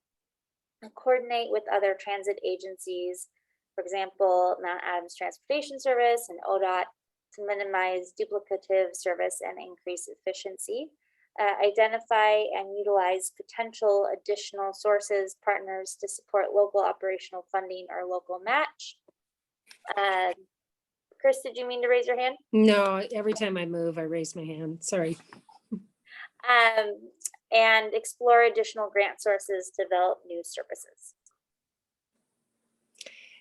coordinate with other transit agencies, for example, Mount Adams Transportation Service and ODOT, to minimize duplicative service and increase efficiency. Identify and utilize potential additional sources, partners to support local operational funding or local match. Chris, did you mean to raise your hand? No, every time I move, I raise my hand. Sorry. and explore additional grant sources to develop new services.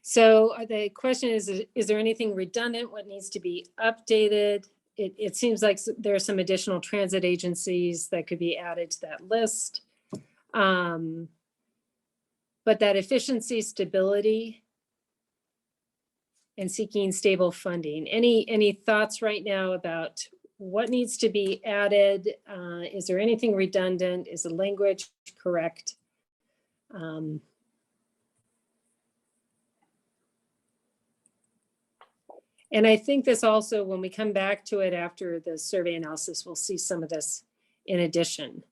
So the question is there anything redundant? What needs to be updated? It seems like there are some additional transit agencies that could be added to that list. But that efficiency, stability, and seeking stable funding. Any thoughts right now about what needs to be added? Is there anything redundant? Is the language correct? And I think this also, when we come back to it after the survey analysis, we'll see some of this in addition.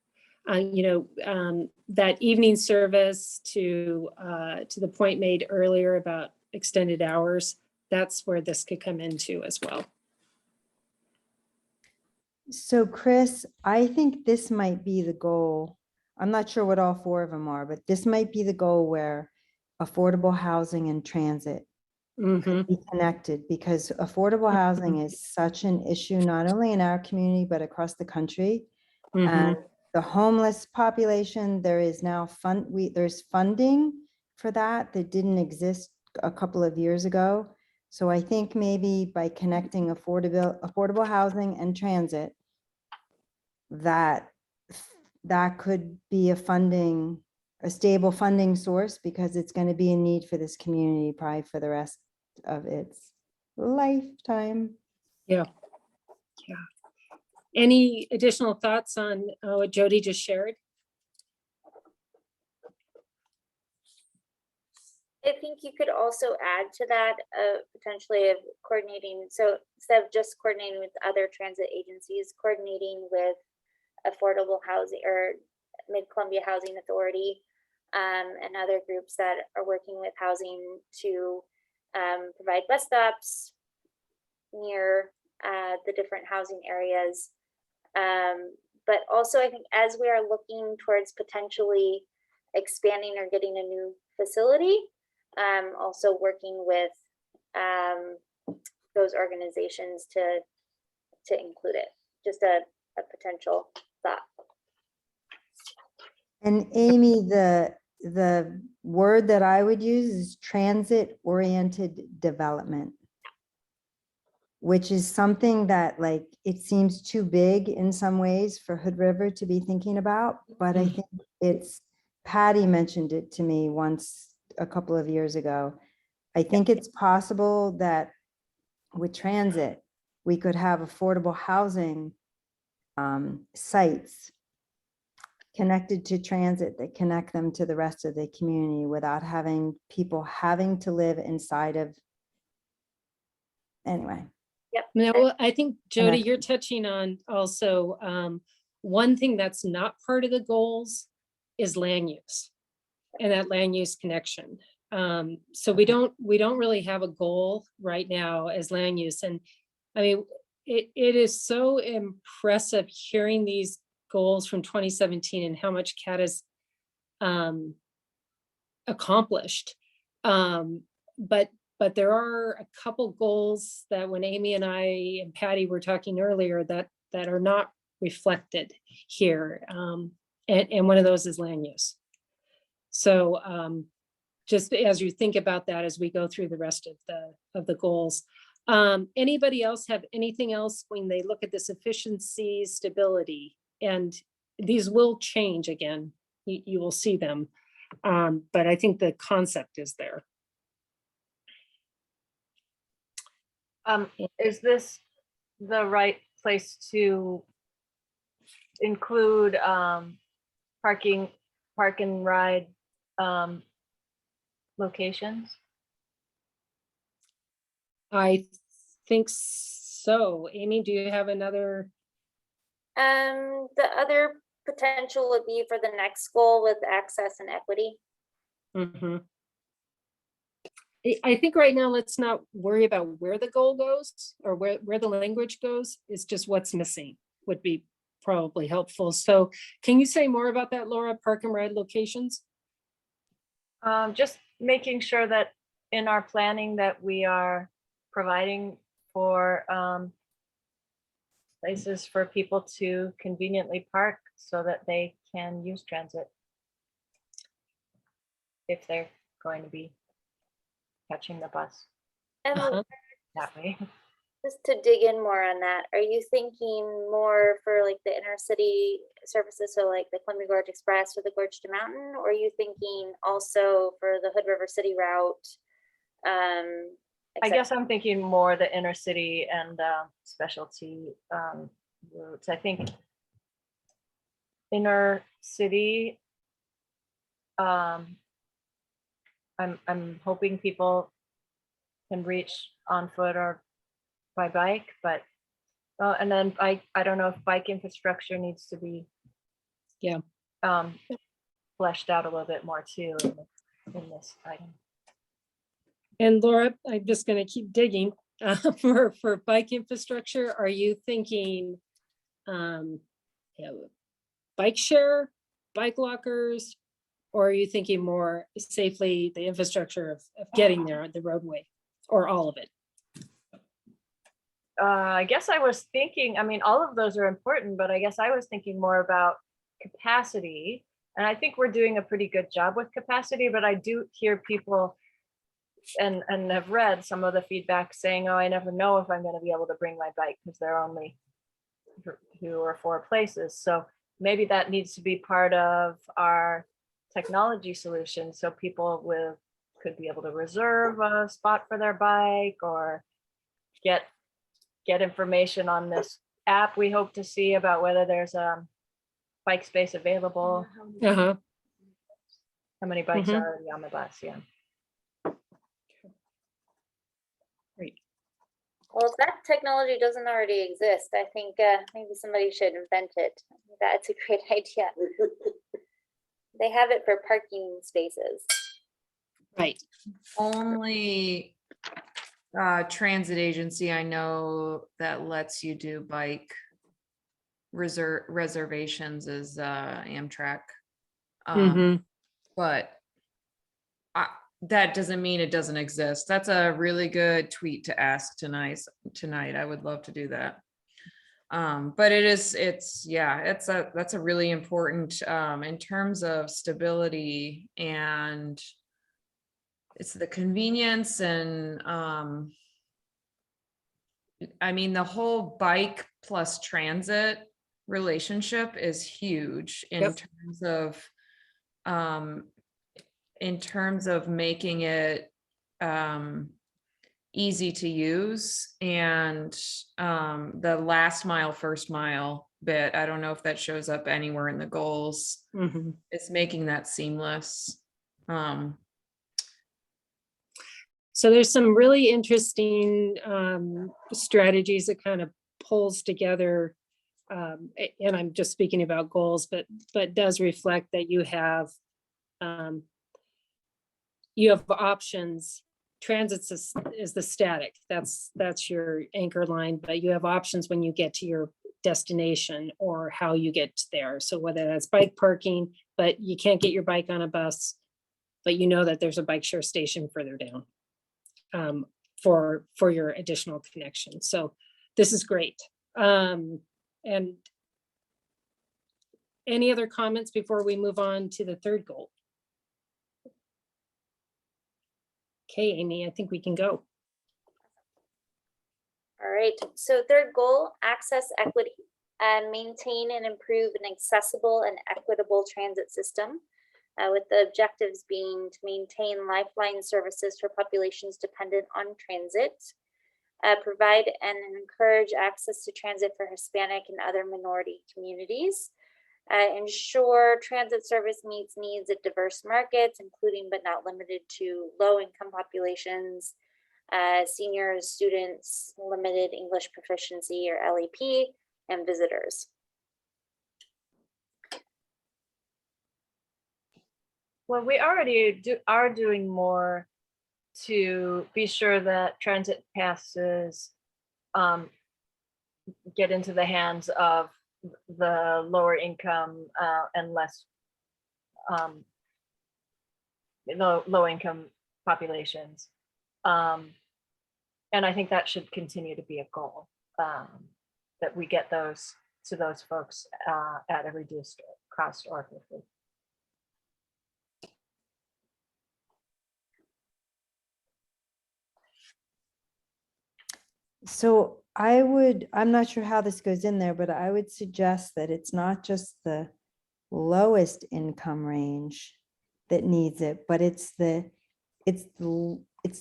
That evening service to the point made earlier about extended hours, that's where this could come into as well. So Chris, I think this might be the goal. I'm not sure what all 4 of them are, but this might be the goal where affordable housing and transit Mhm. be connected, because affordable housing is such an issue, not only in our community, but across the country. And Mhm. the homeless population, there is now there's funding for that didn't exist a couple of years ago. So I think maybe by connecting affordable housing and transit, that could be a stable funding source, because it's going to be a need for this community probably for the rest of its lifetime. Any additional thoughts on what Jody just shared? I think you could also add to that potentially of coordinating. So instead of just coordinating with other transit agencies, coordinating with affordable housing or Mid-Columbia Housing Authority and other groups that are working with housing to provide bus stops near the different housing areas. But also I think as we are looking towards potentially expanding or getting a new facility, also working with those organizations to include it. Just a potential thought. And Amy, the word that I would use is transit-oriented development, which is something that, like, it seems too big in some ways for Hood River to be thinking about, but I think Patty mentioned it to me once a couple of years ago. I think it's possible that with transit, we could have affordable housing sites connected to transit that connect them to the rest of the community without having people having to live inside of, anyway. Yep. No, I think Jody, you're touching on also one thing that's not part of the goals is land use and that land use connection. So we don't really have a goal right now as land use. And I mean, it is so impressive hearing these goals from 2017 and how much CAT has accomplished. But there are a couple goals that when Amy and I and Patty were talking earlier that are not reflected here. And one of those is land use. So just as you think about that as we go through the rest of the goals. Anybody else have anything else when they look at this efficiency, stability? And these will change again. You will see them. But I think the concept is there. Is this the right place to include park and ride locations? I think so. Amy, do you have another? The other potential would be for the next goal with access and equity. Mhm. I think right now, let's not worry about where the goal goes or where the language goes. It's just what's missing would be probably helpful. So can you say more about that, Laura? Park and ride locations? Just making sure that in our planning that we are providing for places for people to conveniently park so that they can use transit if they're going to be catching the bus And Uh-huh. that way. just to dig in more on that, are you thinking more for like the inner city services, so like the Columbia Gorge Express or the Gorge to Mountain? Or are you thinking also for the Hood River City route? I et guess I'm thinking more the inner city and specialty routes. I think inner city, I'm hoping people can reach on foot or by bike, but and then I don't know if bike infrastructure needs to be Yeah. fleshed out a little bit more too in this item. And Laura, I'm just gonna keep digging for bike infrastructure. Are you thinking you know, bike share, bike lockers, or are you thinking more safely the infrastructure of getting there, the roadway, or all of it? I guess I was thinking, I mean, all of those are important, but I guess I was thinking more about capacity. And I think we're doing a pretty good job with capacity, but I do hear people and have read some of the feedback saying, oh, I never know if I'm going to be able to bring my bike because there are only 2 or 4 places. So maybe that needs to be part of our technology solution. So people could be able to reserve a spot for their bike or get information on this app we hope to see about whether there's a bike space available, Uh-huh. how many bikes Mhm. are already on the bus, yeah. Great. Well, if that technology doesn't already exist, I think maybe somebody should invent it. I think that's a great idea. They have it for parking spaces. Right. Only transit agency I know that lets you do bike reservations is Amtrak. Mhm. But that doesn't mean it doesn't exist. That's a really good tweet to ask tonight. I would love to do that. But that's a really important in terms of stability, and it's the convenience and I mean the whole bike plus transit relationship is huge Yep. in terms of making it easy to use, and the last mile, first mile bit, I don't know if that shows up anywhere in the goals. Mhm. It's making that seamless. So there's some really interesting strategies that kind of pulls together. And I'm just speaking about goals, but does reflect that you have options. Transit is the static. That's your anchor line, but you have options when you get to your destination or how you get there. So whether that's bike parking, but you can't get your bike on a bus, but you know that there's a bike share station further down for your additional connection. So this is great. And any other comments before we move on to the third goal? Okay, Amy, I think we can go. All right, so third goal, access equity, and maintain and improve an accessible and equitable transit system, with the objectives being to maintain lifeline services for populations dependent on transit, provide and encourage access to transit for Hispanic and other minority communities, ensure transit service meets needs of diverse markets, including but not limited to low-income populations, seniors, students, limited English proficiency or LEP, and visitors. Well, we already are doing more to be sure that transit passes get into the hands of the lower income and less low income populations. And I think that should continue to be a goal, that we get those to those folks at a reduced cost or for free. So I'm not sure how this goes in there, but I would suggest that it's not just the lowest income range that needs it, but it's the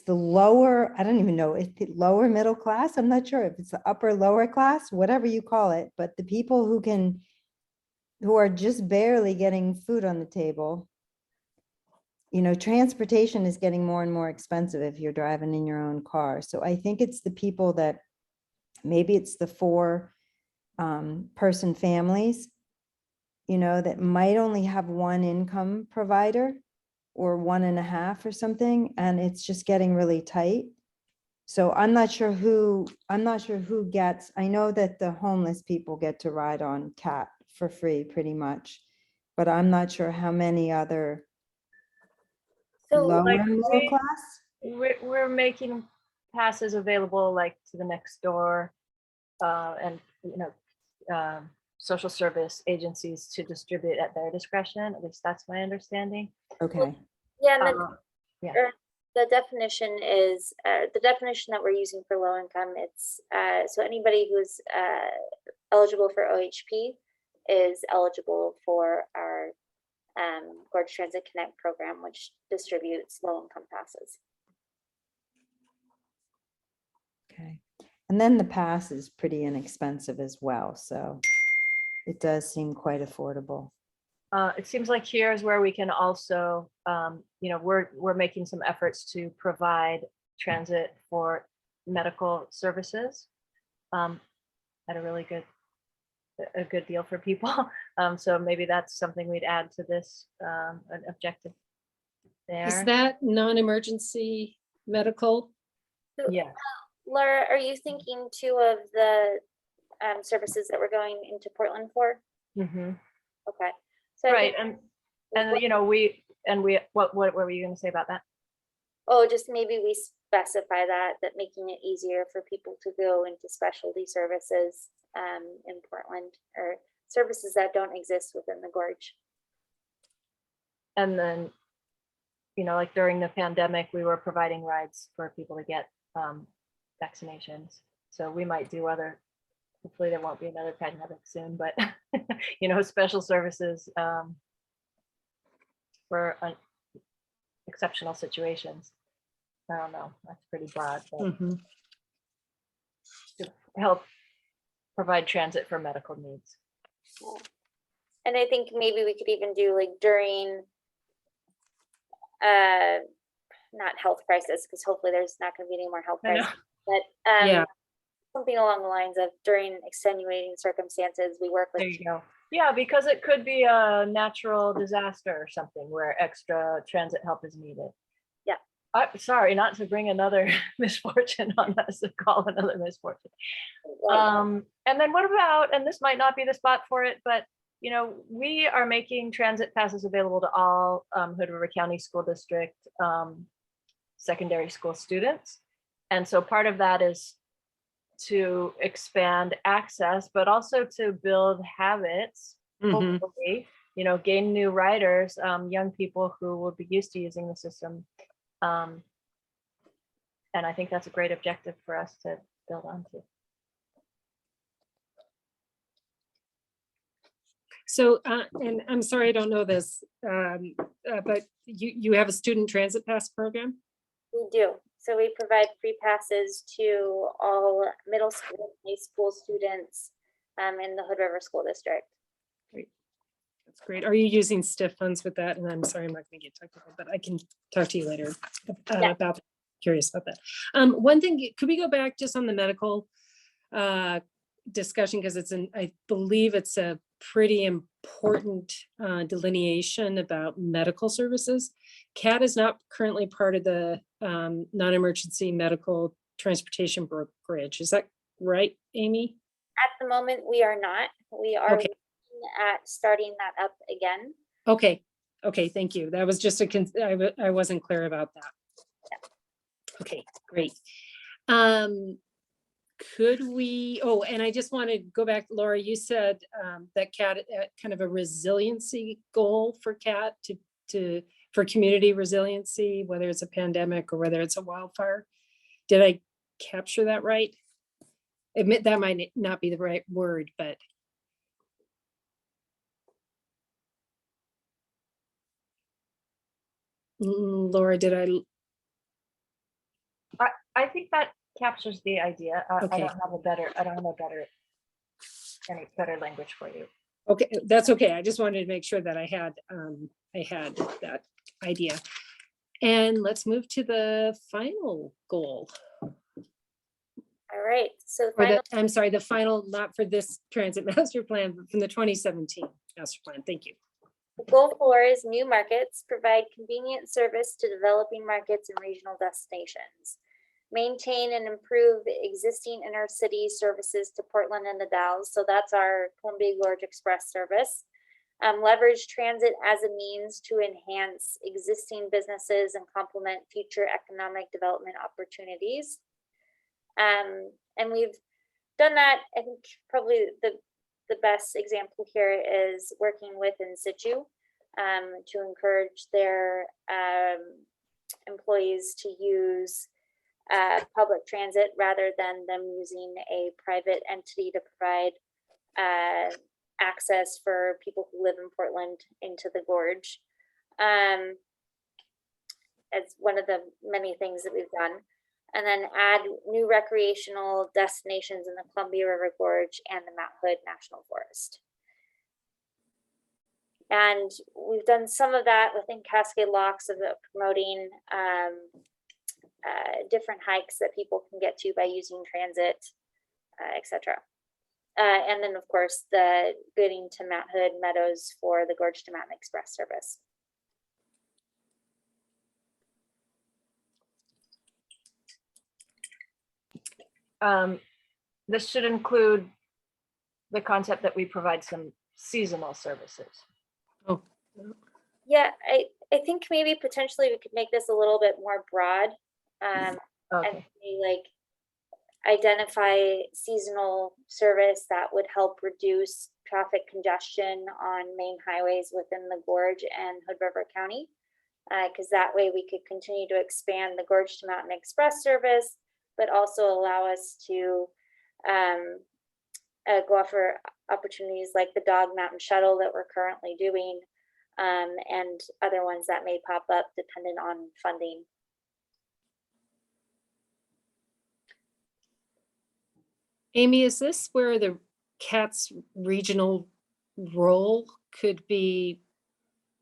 lower, I don't even know, if the lower middle class, I'm not sure if it's the upper lower class, whatever you call it, but the people who are just barely getting food on the table. Transportation is getting more and more expensive if you're driving in your own car. So I think it's the people that, maybe it's the 4 person families, that might only have one income provider or 1.5 or something, and it's just getting really tight. So I'm not sure who gets, I know that the homeless people get to ride on CAT for free pretty much, but I'm not sure how many other So lower like middle we- class. We're making passes available like to the next door and social service agencies to distribute at their discretion. At least that's my understanding. Okay, yeah, and Uh, the definition is, the definition that we're using for low income, it's, so anybody who's eligible for OHP is eligible for our Gorge Transit Connect program, which distributes low income passes. okay. And then the pass is pretty inexpensive as well, so it does seem quite affordable. It seems like here's where we can also, we're making some efforts to provide transit for medical services at a really good deal for people. So maybe that's something we'd add to this an objective Is there. that non-emergency medical? Yeah. Laura, are you thinking too of the services that we're going into Portland for? Mhm. Okay. So I Right. think- And what were you going to say about that? Oh, just maybe we specify that making it easier for people to go into specialty services in Portland, or services that don't exist within the gorge. And then, like during the pandemic, we were providing rides for people to get vaccinations. So we might do hopefully there won't be another pandemic soon, but special services for exceptional situations. I don't know, that's pretty broad, but Mhm. to help provide transit for medical needs. And I think maybe we could even do like during not health crisis, because hopefully there's not going to be any more health I know. crisis, but Yeah. something along the lines of during extenuating circumstances, we work There with. you go. Yeah, because it could be a natural disaster or something where extra transit help is needed. Yeah. Sorry, not to bring another misfortune on us, to call another misfortune. Well, And then what about, and this might not be the spot for it, but we are making transit passes available to all Hood River County School District secondary school students. And so part of that is to expand access, but also to build habits, Mhm. hopefully, gain new riders, young people who will be used to using the system. And I think that's a great objective for us to build onto. So, and I'm sorry, I don't know this, but you have a student transit pass program? we do. So we provide free passes to all middle school, and high school students in the Hood River School District. That's great. Are you using STIF funds with that? And I'm sorry, I'm not gonna get technical, but I can talk to you later Yeah. about, curious about that. One thing, could we go back just on the medical discussion, because I believe it's a pretty important delineation about medical services. CAT is not currently part of the non-emergency medical transportation brokerage. Is that right, Amy? At the moment, we are not. We are Okay. looking at starting that up again. Okay, thank you. That was just I wasn't clear about that. Okay, great. could we, oh, and I just want to go back, Laura, you said that CAT, kind of a resiliency goal for CAT for community resiliency, whether it's a pandemic or whether it's a wildfire. Did I capture that right? Admit that might not be the right word, but. Laura, did I? I think that captures the idea. I Okay. don't have any better language for you. Okay, that's okay. I just wanted to make sure that I had that idea. And let's move to the final goal. All right, so the Or final, I'm sorry, the final, not for this transit master plan, but from the 2017 master plan. Thank you. goal 4 is new markets, provide convenient service to developing markets and regional destinations. Maintain and improve existing inner city services to Portland and the Dalles. So that's our Columbia Gorge Express service. Leverage transit as a means to enhance existing businesses and complement future economic development opportunities. And we've done that. I think probably the best example here is working with In Situ to encourage their employees to use public transit rather than them using a private entity to provide access for people who live in Portland into the gorge. It's one of the many things that we've done. And then add new recreational destinations in the Columbia River Gorge and the Mount Hood National Forest. And we've done some of that within Cascade Locks of promoting different hikes that people can get to by using transit, etc. And then of course the Gooding to Mount Hood Meadows for the Gorge to Mountain Express service. This should include the concept that we provide some seasonal services. Oh, Yeah, I think maybe potentially we could make this a little bit more broad. And Okay. maybe like identify seasonal service that would help reduce traffic congestion on main highways within the Gorge and Hood River County. Because that way we could continue to expand the Gorge to Mountain Express service, but also allow us to go offer opportunities like the Dog Mountain Shuttle that we're currently doing, and other ones that may pop up depending on funding. Amy, is this where the CAT's regional role could be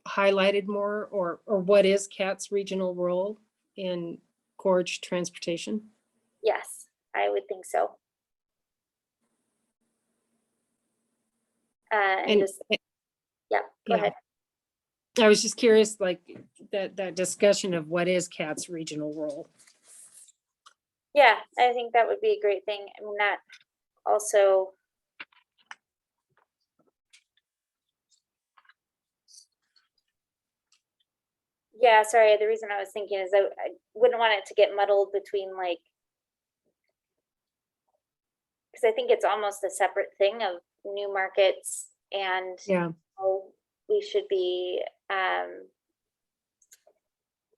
highlighted more, or what is CAT's regional role in Gorge transportation? Yes, I would think so. And And just, yeah, go yeah. ahead. I was just curious, like that discussion of what is CAT's regional role. Yeah, I think that would be a great thing. I mean, that also. Yeah, sorry, the reason I was thinking is I wouldn't want it to get muddled between like, because I think it's almost a separate thing of new markets and Yeah. how we should be,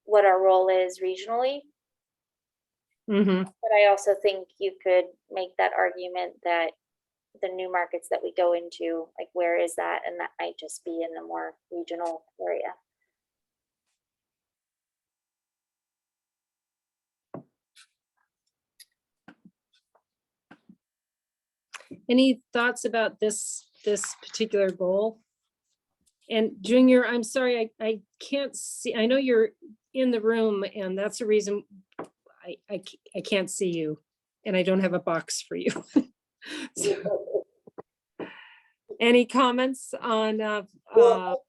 what our role is regionally. Mm-hmm. But I also think you could make that argument that the new markets that we go into, like where is that? And that might just be in the more regional area. Any thoughts about this particular goal? And Junior, I'm sorry, I can't see. I know you're in the room, and that's the reason I can't see you, and I don't have a box for you. So, any comments on? Well,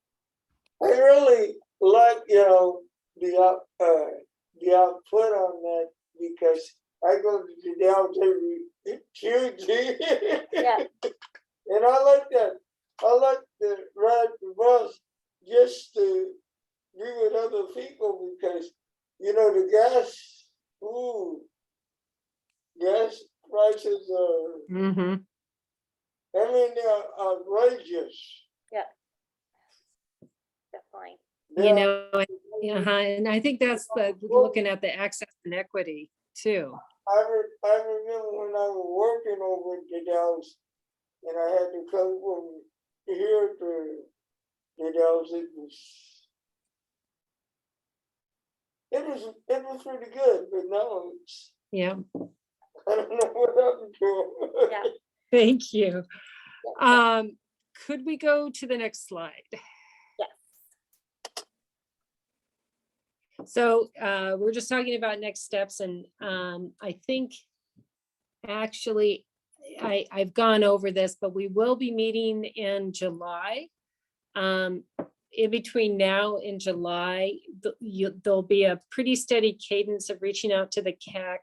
I really like, the output on that, because I go to the Dalles every Tuesday. Yeah. And I like that. I like to ride the bus just to be with other people, because, the gas, gas prices are, Mm-hmm. I mean, they're outrageous. Definitely. You know, and I think that's the, looking at the access and equity too. I remember when I was working over at the Dallas, and I had to come from here to the Dallas, it was pretty good, but now it's, Yeah, I don't know what happened to it. Yeah. thank you. Yeah. Could we go to the next slide? Yes. So we're just talking about next steps, and I think actually I've gone over this, but we will be meeting in July. In between now and July, there'll be a pretty steady cadence of reaching out to the CAC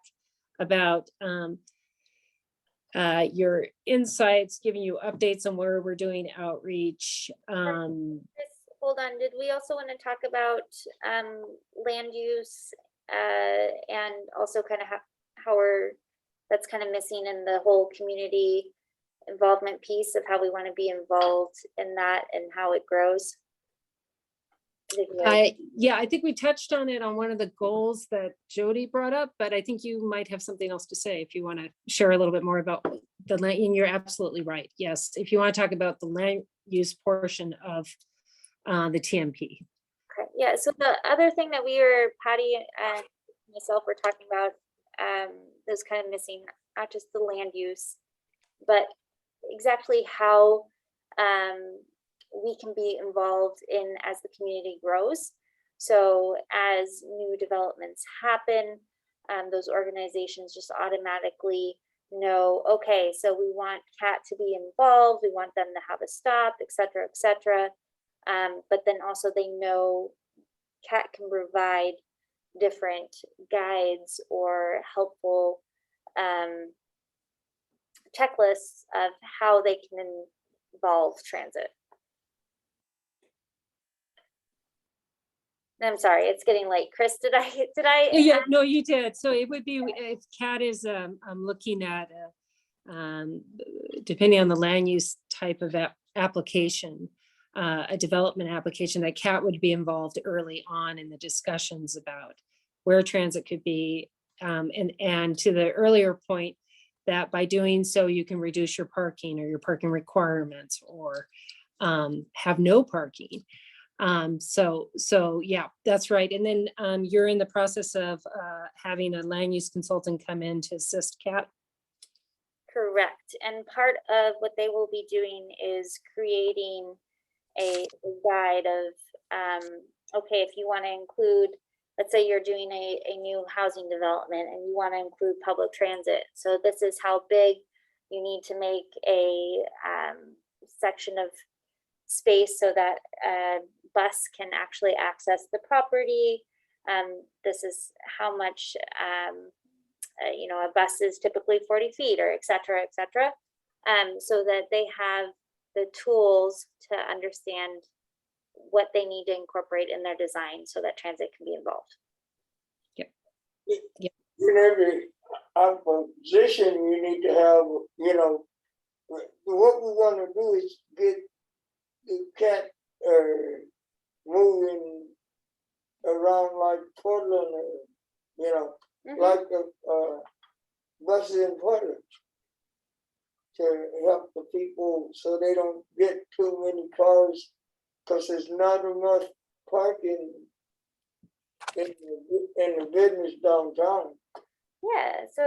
about your insights, giving you updates on where we're doing outreach. Chris, hold on, did we also want to talk about land use and also kind of how that's kind of missing in the whole community involvement piece of how we want to be involved in that and how it grows? Yeah, I think we touched on it on one of the goals that Jody brought up, but I think you might have something else to say if you want to share a little bit more about the land. And you're absolutely right. Yes, if you want to talk about the land use portion of the TMP. Okay, yeah, so the other thing that we were, Patty and myself were talking about, that's kind of missing, not just the land use, but exactly how we can be involved in as the community grows. So as new developments happen, those organizations just automatically know, okay, so we want CAT to be involved, we want them to have a stop, et cetera, et cetera. But then also they know CAT can provide different guides or helpful checklists of how they can involve transit. I'm sorry, it's getting late. Chris, did I? Yeah, no, you did. So it would be if CAT is I'm looking at depending on the land use type of application, a development application, that CAT would be involved early on in the discussions about where transit could be. And to the earlier point, that by doing so, you can reduce your parking or your parking requirements or have no parking. So yeah, that's right. And then you're in the process of having a land use consultant come in to assist CAT. Correct. And part of what they will be doing is creating a guide of, okay, if you want to include, let's say you're doing a new housing development and you want to include public transit. So this is how big you need to make a section of space so that a bus can actually access the property. This is how much, a bus is typically 40 feet or et cetera, so that they have the tools to understand what they need to incorporate in their design so that transit can be involved. In every position, you need to have, what we want to do is get the CAT moving around like Portland, like buses in Portland to help the people so they don't get too many cars, because there's not enough parking in the business downtown. Yeah, so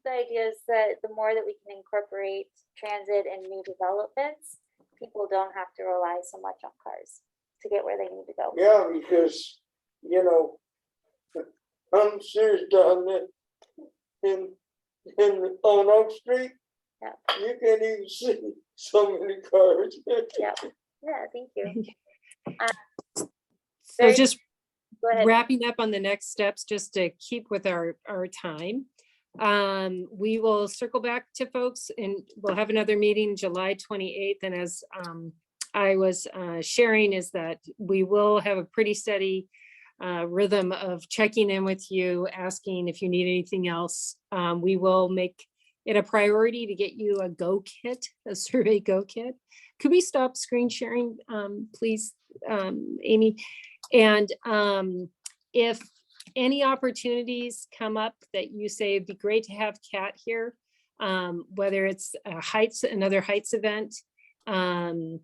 the idea is that the more that we can incorporate transit in new developments, people don't have to rely so much on cars to get where they need to go. Yeah, because, I'm serious down there on Oak Street. Yeah. You can't even see so many cars. Yeah, thank you. So Very- just Go ahead. wrapping up on the next steps, just to keep with our time. We will circle back to folks and we'll have another meeting July 28th. And as I was sharing, is that we will have a pretty steady rhythm of checking in with you, asking if you need anything else. We will make it a priority to get you a Go Kit, a survey Go Kit. Could we stop screen sharing, please, Amy? And if any opportunities come up that you say it'd be great to have Kat here, whether it's another Heights event, whether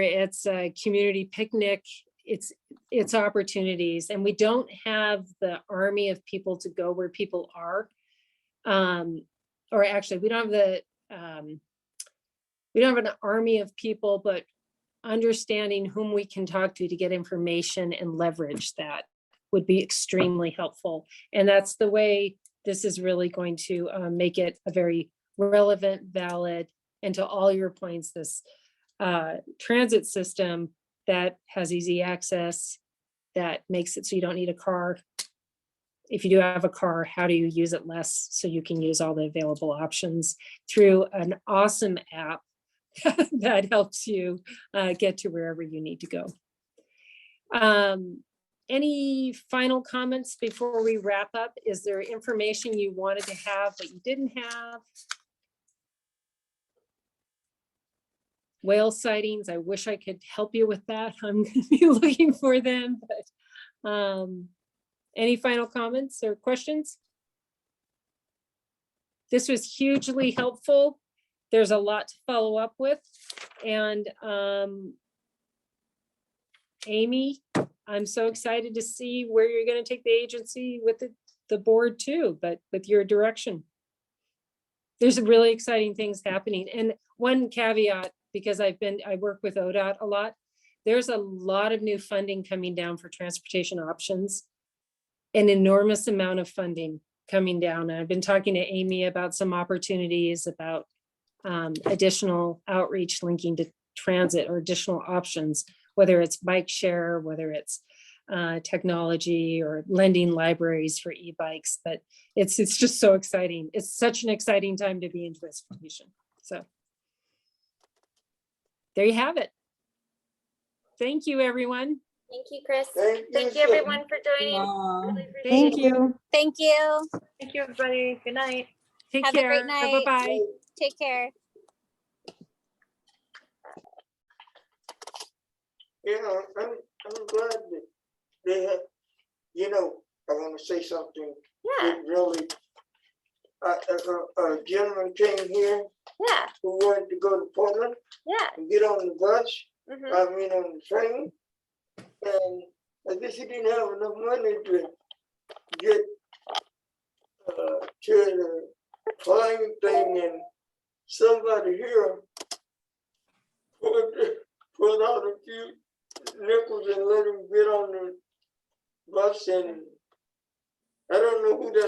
it's a community picnic, it's opportunities. And we don't have the army of people to go where people are. Or actually, we don't have an army of people, but understanding whom we can talk to get information and leverage that would be extremely helpful. And that's the way this is really going to make it a very relevant, valid, and to all your points, this transit system that has easy access, that makes it so you don't need a car. If you do have a car, how do you use it less so you can use all the available options through an awesome app that helps you get to wherever you need to go. Any final comments before we wrap up? Is there information you wanted to have but you didn't have? Whale sightings, I wish I could help you with that. I'm gonna be looking for them, but any final comments or questions? This was hugely helpful. There's a lot to follow up with. And Amy, I'm so excited to see where you're going to take the agency with the board too, but with your direction. There's really exciting things happening. And one caveat, because I work with ODOT a lot, there's a lot of new funding coming down for transportation options, an enormous amount of funding coming down. And I've been talking to Amy about some opportunities about additional outreach linking to transit or additional options, whether it's bike share, whether it's technology or lending libraries for e-bikes, but it's just so exciting. It's such an exciting time to be in transportation. So there you have it. Thank you, everyone. Thank you, Chris. Thank Thank you, you, everyone, for joining. Really appreciate Thank it. you. Thank you. Thank you, everybody. Good night. Take Have a care. great night. Bye-bye. Take care. You know, I'm glad that they have, you know, I want to say something Yeah, that really, a gentleman came here yeah, who wanted to go to Portland yeah. and get on the bus, Mhm. I mean on the train. And I guess he didn't have enough money to get to the plane thing, and somebody here put out a few nickels and let him get on the bus, and I don't know who that